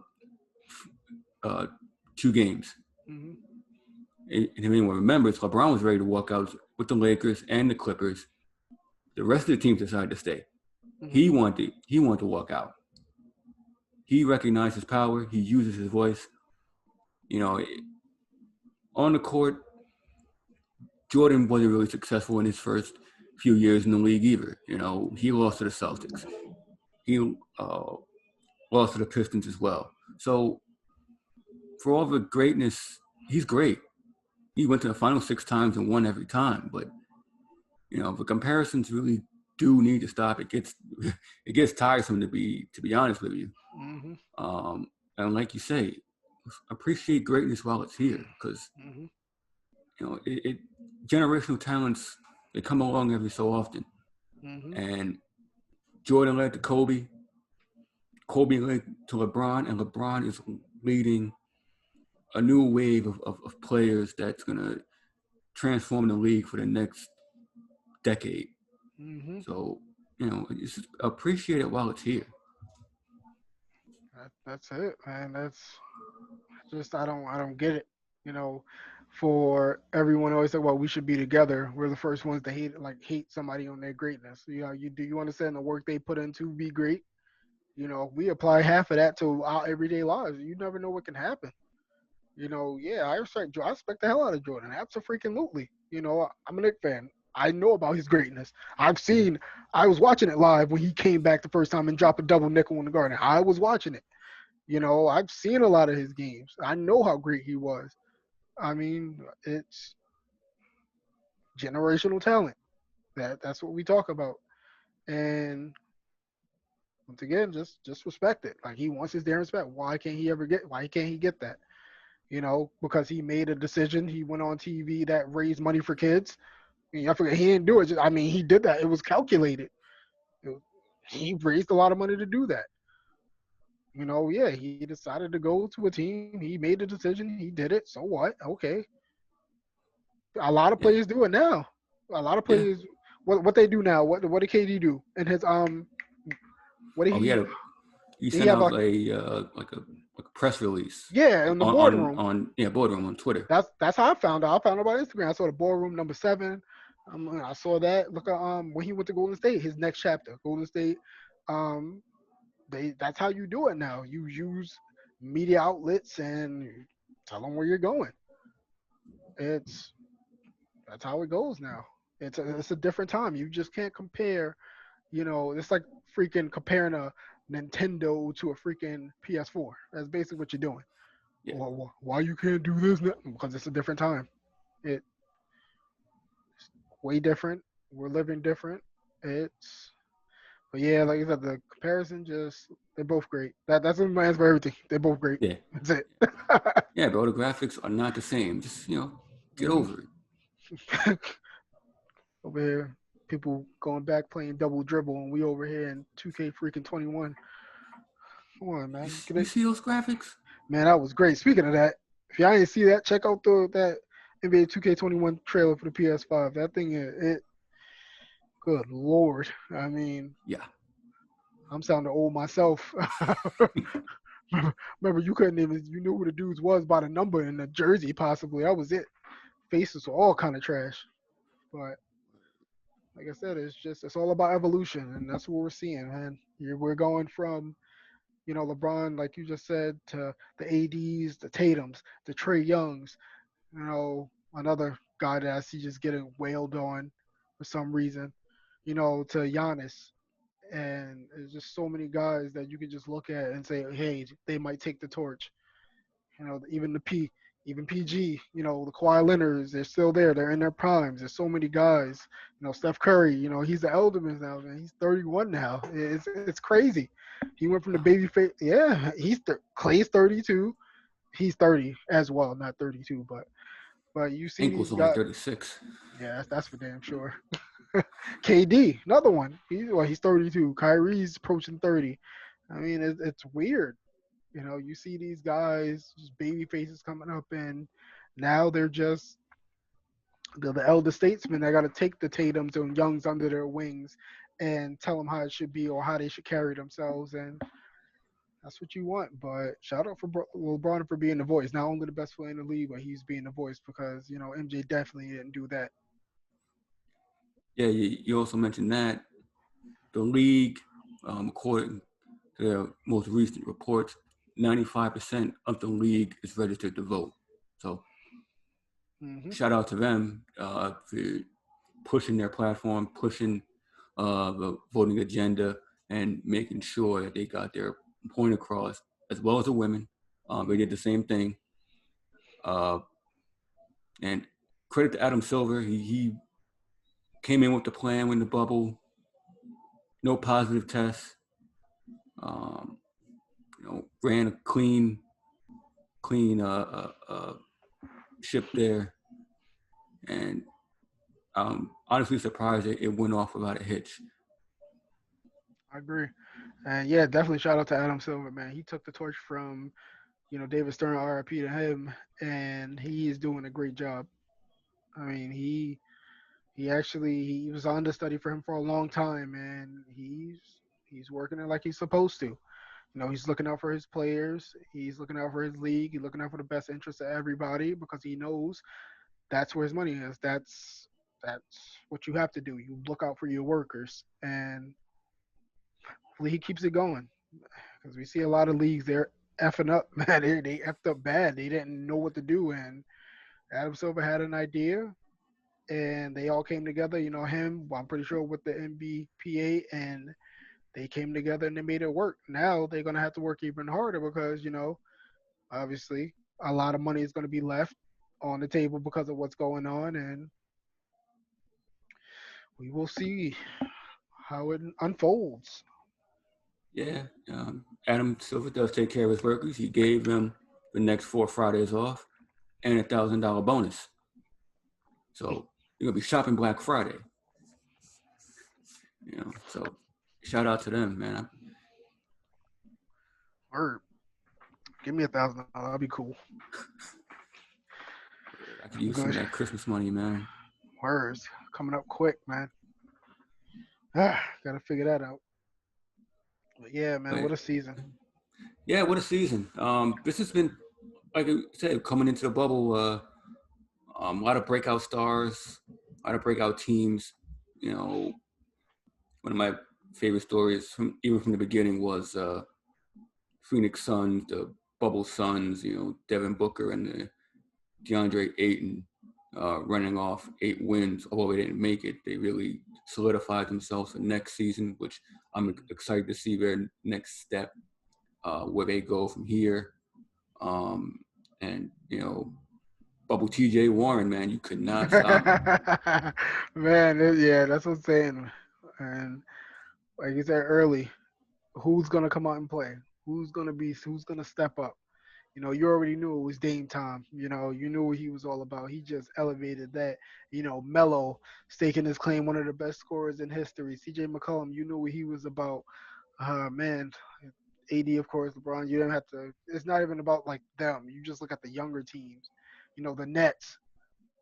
2 games. Mm-hmm. And if anyone remembers, LeBron was ready to walk out with the Lakers and the Clippers. The rest of the teams decided to stay. Mm-hmm. He wanted to walk out. He recognized his power. He uses his voice. On the court, Jordan wasn't really successful in his first few years in the league either. He lost to the Celtics. He lost to the Pistons as well. So for all the greatness, he's great. He went to the final 6 times and won every time. But the comparisons really do need to stop. It gets tiresome to be honest with you. Mm-hmm. And like you say, appreciate greatness while it's here, because Mm-hmm. Generational talents, they come along every so often. Mm-hmm. And Jordan led to Kobe. Kobe led to LeBron, and LeBron is leading a new wave of players that's going to transform the league for the next decade. Mm-hmm. So, just appreciate it while it's here. That's it, man. That's just I don't get it. You know, for everyone always say, well, we should be together. We're the first ones to hate somebody on their greatness. You understand the work they put in to be great? We apply half of that to our everyday lives. You never know what can happen. Yeah, I respect the hell out of Jordan. Absolutely. I'm a Knicks fan. I know about his greatness. I was watching it live when he came back the first time and dropped a double nickel in the Garden. I was watching it. I've seen a lot of his games. I know how great he was. I mean, it's generational talent. That's what we talk about. And once again, just respect it. Like, he wants his damn respect. Why can't he get that? Because he made a decision. He went on TV that raised money for kids. I forget, he didn't do it. He did that. It was calculated. He raised a lot of money to do that. Yeah, he decided to go to a team. He made the decision. He did it. So what? Okay. A lot of Yeah. players do it now. A lot of Yeah. players, what they do now? What did KD do? And his what did he? He Did he sent have out a press release. Yeah, in the boardroom. Boardroom on Twitter. That's how I found out. I found out about Instagram. I saw the boardroom number 7. I saw that. Look at when he went to Golden State, his next chapter, Golden State. Um, that's how you do it now. You use media outlets and tell them where you're going. That's how it goes now. It's a different time. You just can't compare. It's like freaking comparing a Nintendo to a freaking PS4. That's basically what you're doing. Yeah. Well, why you can't do this now? Because it's a different time. It's way different. We're living different. But yeah, like I said, the comparison they're both great. That's my answer for everything. They're both great. Yeah. That's it. Yeah, bro, the graphics are not the same. Just, get over it. Over here, people going back playing double dribble, and we over here in 2K freaking 21. Come on, man. Get You it. see those graphics? Man, that was great. Speaking of that, if y'all didn't see that, check out that NBA 2K21 trailer for the PS5. That thing it good lord. I mean, Yeah. I'm sounding old myself. Remember, you knew who the dudes was by the number and the jersey possibly. That was it. Faces were all kind of trash. But like I said, it's all about evolution, and that's what we're seeing, man. We're going from LeBron, like you just said, to the ADs, the Tatums, the Trey Youngs. Another guy that I see just getting wailed on for some reason. To Giannis, and there's just so many guys that you can just look at and say, hey, they might take the torch. Even even PG, the Kawhi Leonards, they're still there. They're in their primes. There's so many guys. Steph Curry, he's the elderman now, man. He's 31 now. It's crazy. He went from the baby face. Yeah, Clay's 32. He's 30 as well, not 32, but you see Ankle's these only guys. 36. Yeah, that's for damn sure. KD, another one. He's 32. Kyrie's approaching 30. I mean, it's weird. You see these guys, just baby faces coming up, and now they're the elder statesmen that got to take the Tatums and Youngs under their wings and tell them how it should be or how they should carry themselves, and that's what you want. But shout out for LeBron for being the voice. Not only the best player in the league, but he's being the voice because MJ definitely didn't do that. Yeah, you also mentioned that the league, according to their most recent reports, 95% of the league is registered to vote. So shout out to them for pushing their platform, pushing the voting agenda, and making sure that they got their point across, as well as the women. They did the same thing. And credit to Adam Silver. He came in with the plan when the bubble, no positive tests. Ran a clean ship there, and I'm honestly surprised it went off without a hitch. I agree. And yeah, definitely shout out to Adam Silver, man. He took the torch from, David Stern, RIP to him, and he is doing a great job. I mean, he was understudy for him for a long time, and he's working it like he's supposed to. He's looking out for his players. He's looking out for his league. He's looking out for the best interests of everybody because he knows that's where his money is. That's what you have to do. You look out for your workers, and hopefully he keeps it going. Because we see a lot of leagues, they're effing up, man. They effed up bad. They didn't know what to do, and Adam Silver had an idea, and they all came together. Him, I'm pretty sure with the NBPA, and they came together and they made it work. Now they're gonna have to work even harder because obviously a lot of money is gonna be left on the table because of what's going on, and we will see how it unfolds. Yeah, Adam Silver does take care of his workers. He gave them the next 4 Fridays off and a $1,000 bonus. So you're gonna be shopping Black Friday. So shout out to them, man. Word. Give me $1,000. That'll be cool. I could use some of that Christmas money, man. Words coming up quick, man. Gotta figure that out. But yeah, man, what a season. Yeah, what a season. This has been, like I said, coming into the bubble, a lot of breakout stars, a lot of breakout teams. One of my favorite stories, even from the beginning, was Phoenix Suns, the bubble Suns, Devin Booker and the DeAndre Ayton running off 8 wins. Although they didn't make it, they really solidified themselves for next season, which I'm excited to see their next step, where they go from here. And bubble TJ Warren, man, you could not stop him. Man, yeah, that's what I'm saying. And like you said early, who's gonna come out and play? Who's gonna step up? You already knew it was Dame time. You knew what he was all about. He just elevated that. Melo staking his claim, one of the best scorers in history. C.J. McCollum, you knew what he was about. Man, AD, of course, LeBron. You don't have to. It's not even about like them. You just look at the younger teams. The Nets,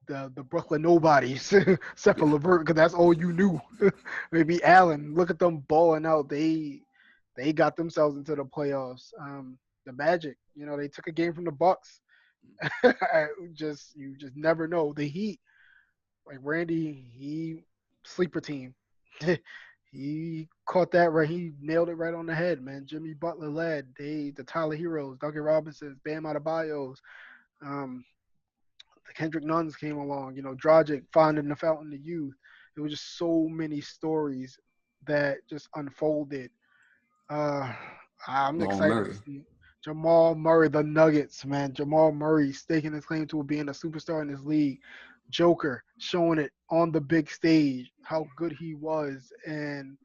the Brooklyn nobodies, except for Yeah. LeVert, because that's all you knew. Maybe Allen. Look at them balling out. They got themselves into the playoffs. The Magic, they took a game from the Bucks. You just never know. The Heat, like Randy, he sleeper team. He caught that right. He nailed it right on the head, man. Jimmy Butler led. The Tyler Heroes, Duncan Robinsons, Bam Adebayos, um, the Kendrick Nuns came along. Dragic finding the fountain of youth. It was just so many stories that just unfolded. Uh, I'm Jamal excited to Murray. see Jamal Murray, the Nuggets, man. Jamal Murray staking his claim to being a superstar in this league. Joker showing it on the big stage, how good he was. And,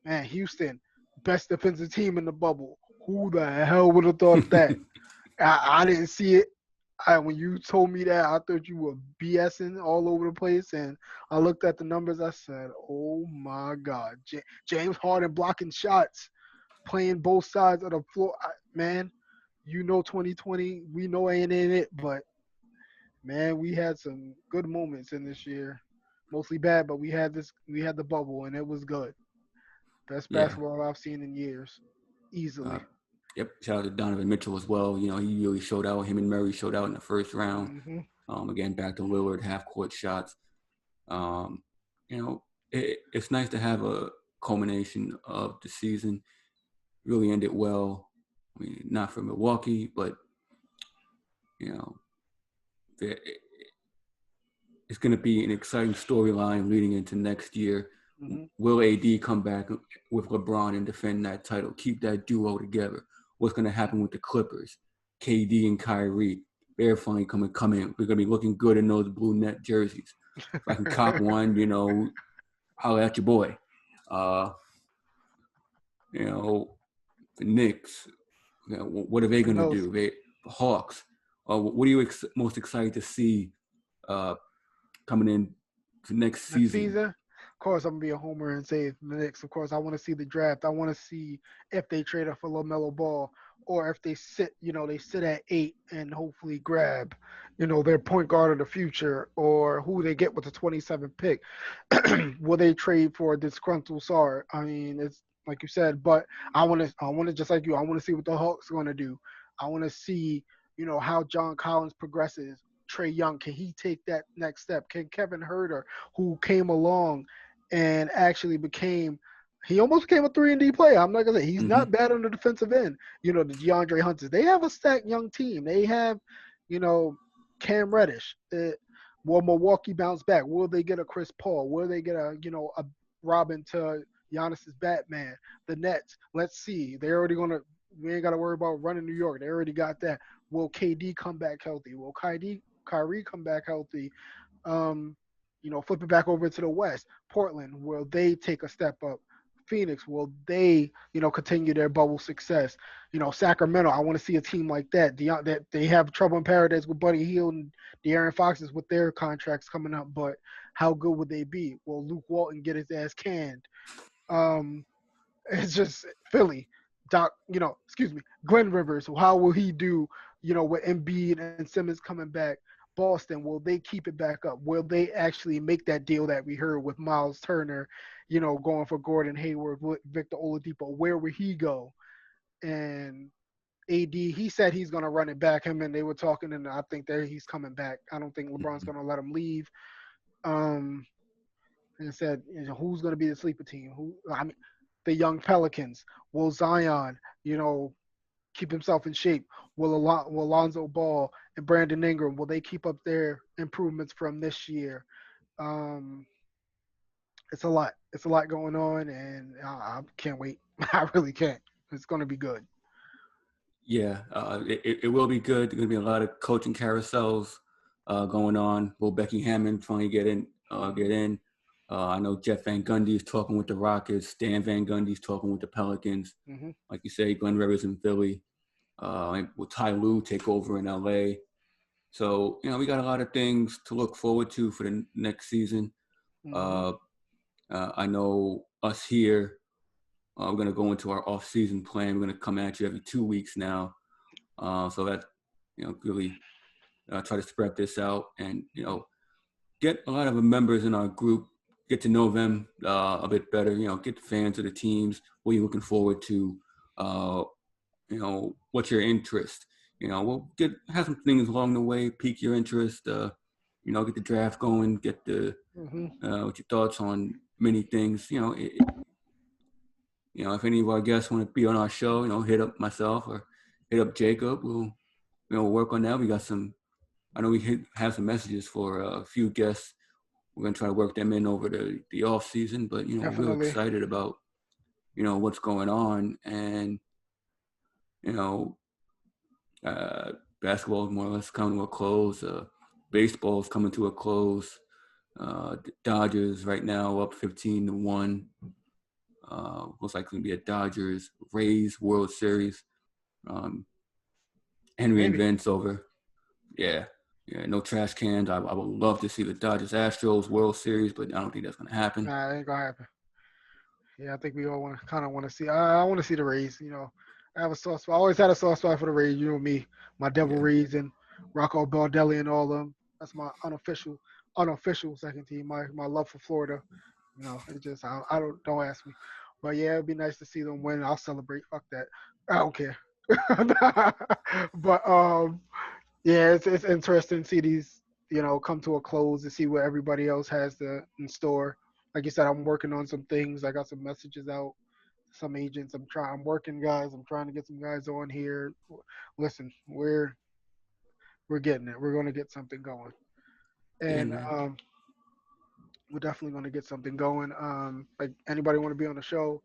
man, Houston, best defensive team in the bubble. Who the hell would have thought of that? I didn't see it. When you told me that, I thought you were BSing all over the place. And I looked at the numbers. I said, oh, my God. James Harden blocking shots, playing both sides of the floor. Man, 2020, we know ain't in it, but man, we had some good moments in this year. Mostly bad, but we had the bubble and it was good. Best Yeah. basketball I've seen in years. Uh, Easily. yep. Shout out to Donovan Mitchell as well. He really showed out. Him and Murray showed out in the first round. Hmm. Again, back to Lillard, half court shots. Um, it's nice to have a culmination of the season. Really ended well. I mean, not for Milwaukee, but you know, it's going to be an exciting storyline leading into next year. Hmm. Will AD come back with LeBron and defend that title? Keep that duo together. What's going to happen with the Clippers? KD and Kyrie. They're finally come in. We're going to be looking good in those blue net jerseys. If I can cop one, holler at your boy. The Knicks. What are they Who going to knows? do? The Hawks. What are you most excited to see coming in to next Next season? season, of course, I'm gonna be a homer and say the Knicks. Of course, I want to see the draft. I want to see if they trade up for LaMelo Ball or if they sit at 8 and hopefully grab, their point guard of the future or who they get with the 27th pick. Will they trade for a disgruntled Sar? I mean, it's like you said, but I want to just like you. I want to see what the Hawks are gonna do. I want to see, how John Collins progresses. Trey Young, can he take that next step? Can Kevin Herter, who came along and actually he almost became a 3-and-D player. I'm not gonna say he's Mm-hmm. not bad on the defensive end. The DeAndre Hunters. They have a stacked young team. They have, Cam Reddish. Will Milwaukee bounce back? Will they get a Chris Paul? Will they get a Robin to Giannis's Batman? The Nets. Let's see. They're already gonna. We ain't got to worry about running New York. They already got that. Will KD come back healthy? Will Kyrie come back healthy? Flip it back over to the West. Portland, will they take a step up? Phoenix, will they, continue their bubble success? Sacramento, I want to see a team like that. That they have trouble in paradise with Buddy Hield and De'Aaron Foxes with their contracts coming up, but how good would they be? Will Luke Walton get his ass canned? Um, it's just Philly. Glenn Rivers. How will he do, with Embiid and Simmons coming back? Boston, will they keep it back up? Will they actually make that deal that we heard with Miles Turner, going for Gordon Hayward, Victor Oladipo? Where would he go? And AD, he said he's going to run it back. Him and they were talking, and I think that he's coming back. I don't think LeBron's going to let him leave. And I said, who's going to be the sleeper team? The young Pelicans. Will Zion, keep himself in shape? Will Alonzo Ball and Brandon Ingram, will they keep up their improvements from this year? It's a lot. It's a lot going on, and I can't wait. I really can't. It's going to be good. Yeah, it will be good. There's going to be a lot of coaching carousels going on. Will Becky Hammond finally get in? I know Jeff Van Gundy is talking with the Rockets. Stan Van Gundy is talking with the Pelicans. Mm-hmm. Like you say, Glenn Rivers in Philly. Will Ty Lue take over in LA? So, we got a lot of things to look forward to for the next season. Mm-hmm. I know us here, we're going to go into our off-season plan. We're going to come at you every 2 weeks now. So that, really try to spread this out and, get a lot of the members in our group, get to know them a bit better, get the fans of the teams, what you're looking forward to, what's your interest. We'll have some things along the way, pique your interest, get the draft going, get the, Mm-hmm. what your thoughts on many things. If any of our guests want to be on our show, hit up myself or hit up Jacob. We'll, work on that. We got some, I know we have some messages for a few guests. We're going to try to work them in over the off season, but, we're real Definitely. excited about, what's going on. And, basketball is more or less coming to a close. Baseball is coming to a close. The Dodgers right now up 15-1. Looks like it's going to be a Dodgers Rays World Series. Henry and Maybe. Vince over. Yeah, no trash cans. I would love to see the Dodgers Astros World Series, but I don't think that's going to happen. Nah, it ain't gonna happen. Yeah, I think we all kind of want to see. I want to see the Rays. I have a soft spot. I always had a soft spot for the Rays. You know me, my Devil Yeah. Rays and Rocco Baldelli and all them. That's my unofficial second team. My love for Florida. It just I don't ask me. But yeah, it'd be nice to see them win. I'll celebrate. Fuck that. I don't care. But yeah, it's interesting to see these come to a close to see what everybody else has in store. Like you said, I'm working on some things. I got some messages out, some agents. I'm working guys. I'm trying to get some guys on here. Listen, we're getting it. We're gonna get something going, Yeah, and man. we're definitely gonna get something going. Like anybody want to be on the show?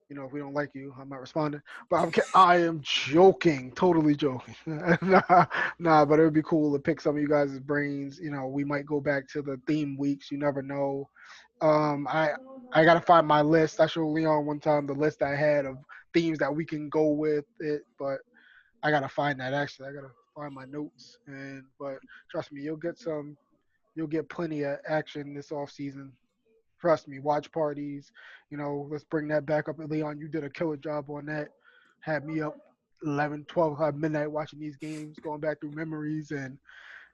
If we don't like you, I'm not responding. But I am joking, totally joking. Nah, but it would be cool to pick some of you guys' brains. We might go back to the theme weeks. You never know. I gotta find my list. I showed Leon one time the list I had of themes that we can go with it, but I gotta find that actually. I gotta find my notes but trust me, you'll get plenty of action this off season. Trust me, watch parties. Let's bring that back up. Leon, you did a killer job on that. Had me up 11, 12 o'clock midnight watching these games, going back through memories. And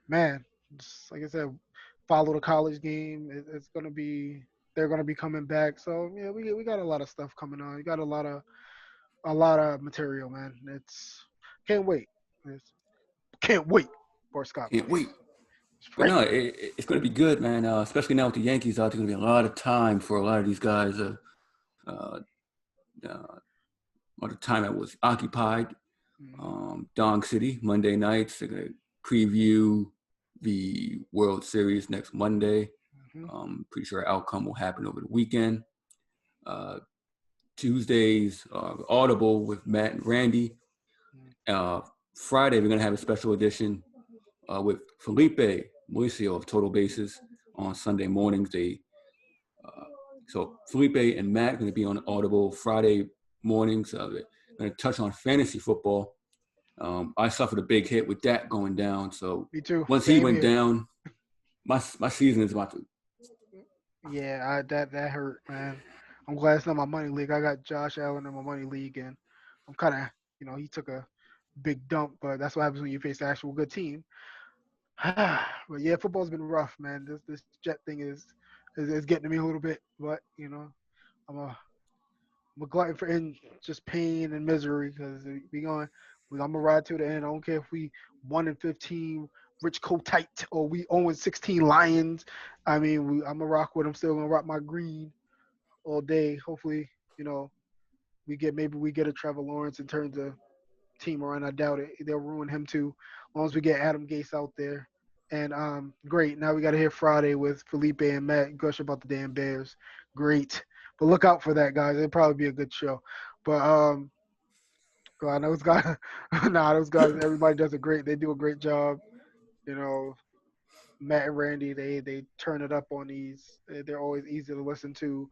man, just like I said, follow the college game. It's gonna be they're gonna be coming back. So yeah, we got a lot of stuff coming on. We got a lot of material, man. Can't wait. Can't wait for Scott Can't plays. wait. It's But right. no, it's going to be good, man. Especially now with the Yankees out, there's going to be a lot of time for a lot of these guys. Uh, a lot of time that was occupied. Mm-hmm. Dong City, Monday nights. They're going to preview the World Series next Monday. Mm-hmm. Pretty sure outcome will happen over the weekend. Tuesdays, Audible with Matt and Randy. Friday, we're going to have a special edition with Felipe Moisio of Total Bases on Sunday mornings. So Felipe and Matt are going to be on Audible Friday mornings. They're going to touch on fantasy football. I suffered a big hit with that going down. So Me too. once he Same went here. down, my season is about to. Yeah, that hurt, man. I'm glad it's not my money league. I got Josh Allen in my money league, and I'm kind of, he took a big dump, but that's what happens when you face an actual good team. But yeah, football's been rough, man. This Jet thing is getting to me a little bit, but I'm a I'm a glutton for in just pain and misery because we going. I'm gonna ride to the end. I don't care if we 1-15 Rich Tight or we 0-16 Lions. I mean, I'm gonna rock with. I'm still gonna rock my green all day. Hopefully, you know, maybe we get a Trevor Lawrence and turn the team around. I doubt it. They'll ruin him too. As long as we get Adam Gase out there. And great. Now we got to hear Friday with Felipe and Matt gush about the damn Bears. Great. But look out for that, guys. It'll probably be a good show. But God, those guys, those guys. Everybody does a great. They do a great job. You know, Matt and Randy. They turn it up on these. They're always easy to listen to.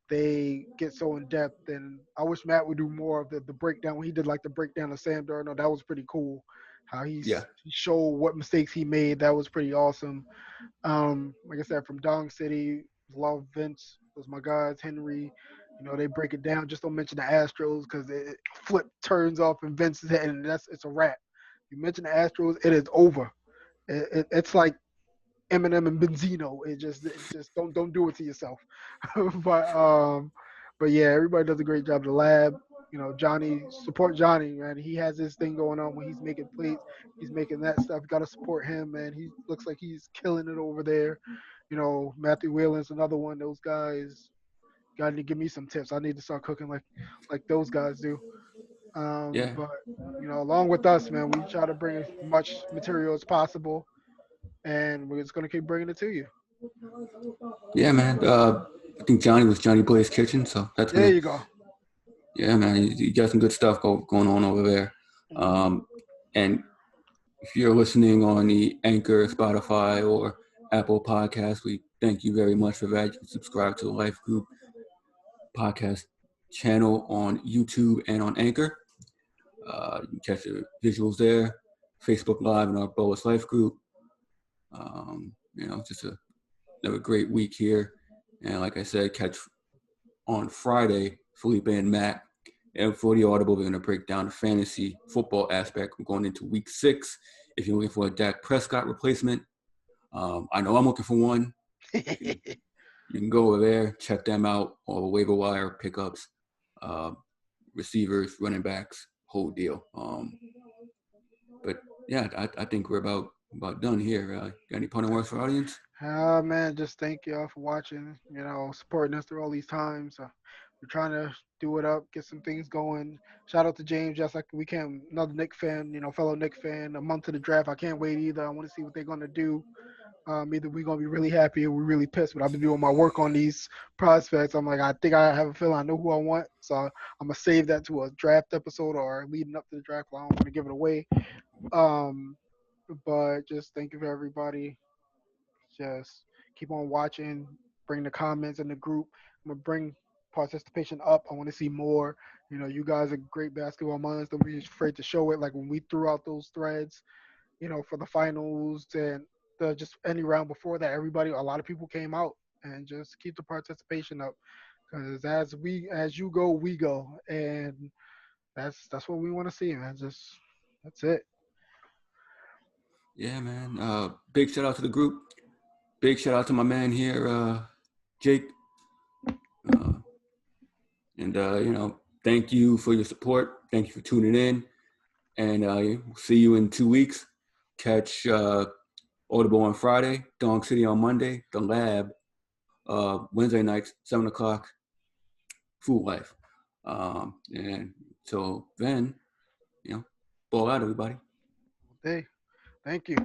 they get so in depth. And I wish Matt would do more of the breakdown when he did like the breakdown of Sam Darnold. That was pretty cool. How he Yeah. showed what mistakes he made. That was pretty awesome. Like I said, from Dong City, love Vince. Those my guys, Henry. They break it down. Just don't mention the Astros because it flip turns off in Vince's head, and it's a wrap. You mention the Astros, it is over. It's like Eminem and Benzino. It just don't do it to yourself. but but yeah, everybody does a great job. The lab, Johnny, support Johnny, man. He has this thing going on when he's making plates, he's making that stuff. You gotta support him, man. He looks like he's killing it over there. Matthew Whelan's another one. Those guys got to give me some tips. I need to start cooking like those guys do. Yeah. But along with us, man, we try to bring as much material as possible, and we're just gonna keep bringing it to you. Yeah, man. I think Johnny was Johnny Blaze Kitchen, so that's There gonna. you go. Yeah, man. You got some good stuff going on over there. And if you're listening on the Anchor, Spotify, or Apple Podcasts, we thank you very much for that. You can subscribe to the Life Group podcast channel on YouTube and on Anchor. You can catch the visuals there. Facebook Live in our Boas Life Group. Just another great week here. And like I said, catch on Friday, Felipe and Matt. And for the Audible, we're going to break down the fantasy football aspect. We're going into week 6. If you're looking for a Dak Prescott replacement, I know I'm looking for one. You can go over there, check them out, all the waiver wire pickups, receivers, running backs, whole deal. But yeah, I think we're about done here. Got any parting words for our audience? Man, just thank y'all for watching, supporting us through all these times. We're trying to do it up, get some things going. Shout out to James, just like we can, another Nick fan, fellow Nick fan, a month to the draft. I can't wait either. I want to see what they're going to do. Either we're going to be really happy or we're really pissed, but I've been doing my work on these prospects. I'm like, I think I have a feeling I know who I want, so I'm going to save that to a draft episode or leading up to the draft. I don't want to give it away. But just thank you for everybody. Just keep on watching. Bring the comments in the group. I'm gonna bring participation up. I want to see more. You guys are great basketball minds. Don't be afraid to show it. Like when we threw out those threads, for the finals and just any round before that, a lot of people came out, and just keep the participation up. Because as you go, we go, and that's what we want to see, man. That's it. Yeah, man. Big shout out to the group. Big shout out to my man here, Jake. Thank you for your support. Thank you for tuning in. And we'll see you in 2 weeks. Catch Audible on Friday, Dong City on Monday, The Lab Wednesday nights, 7 o'clock, Food Life. And so then, ball out, everybody. Hey, thank you.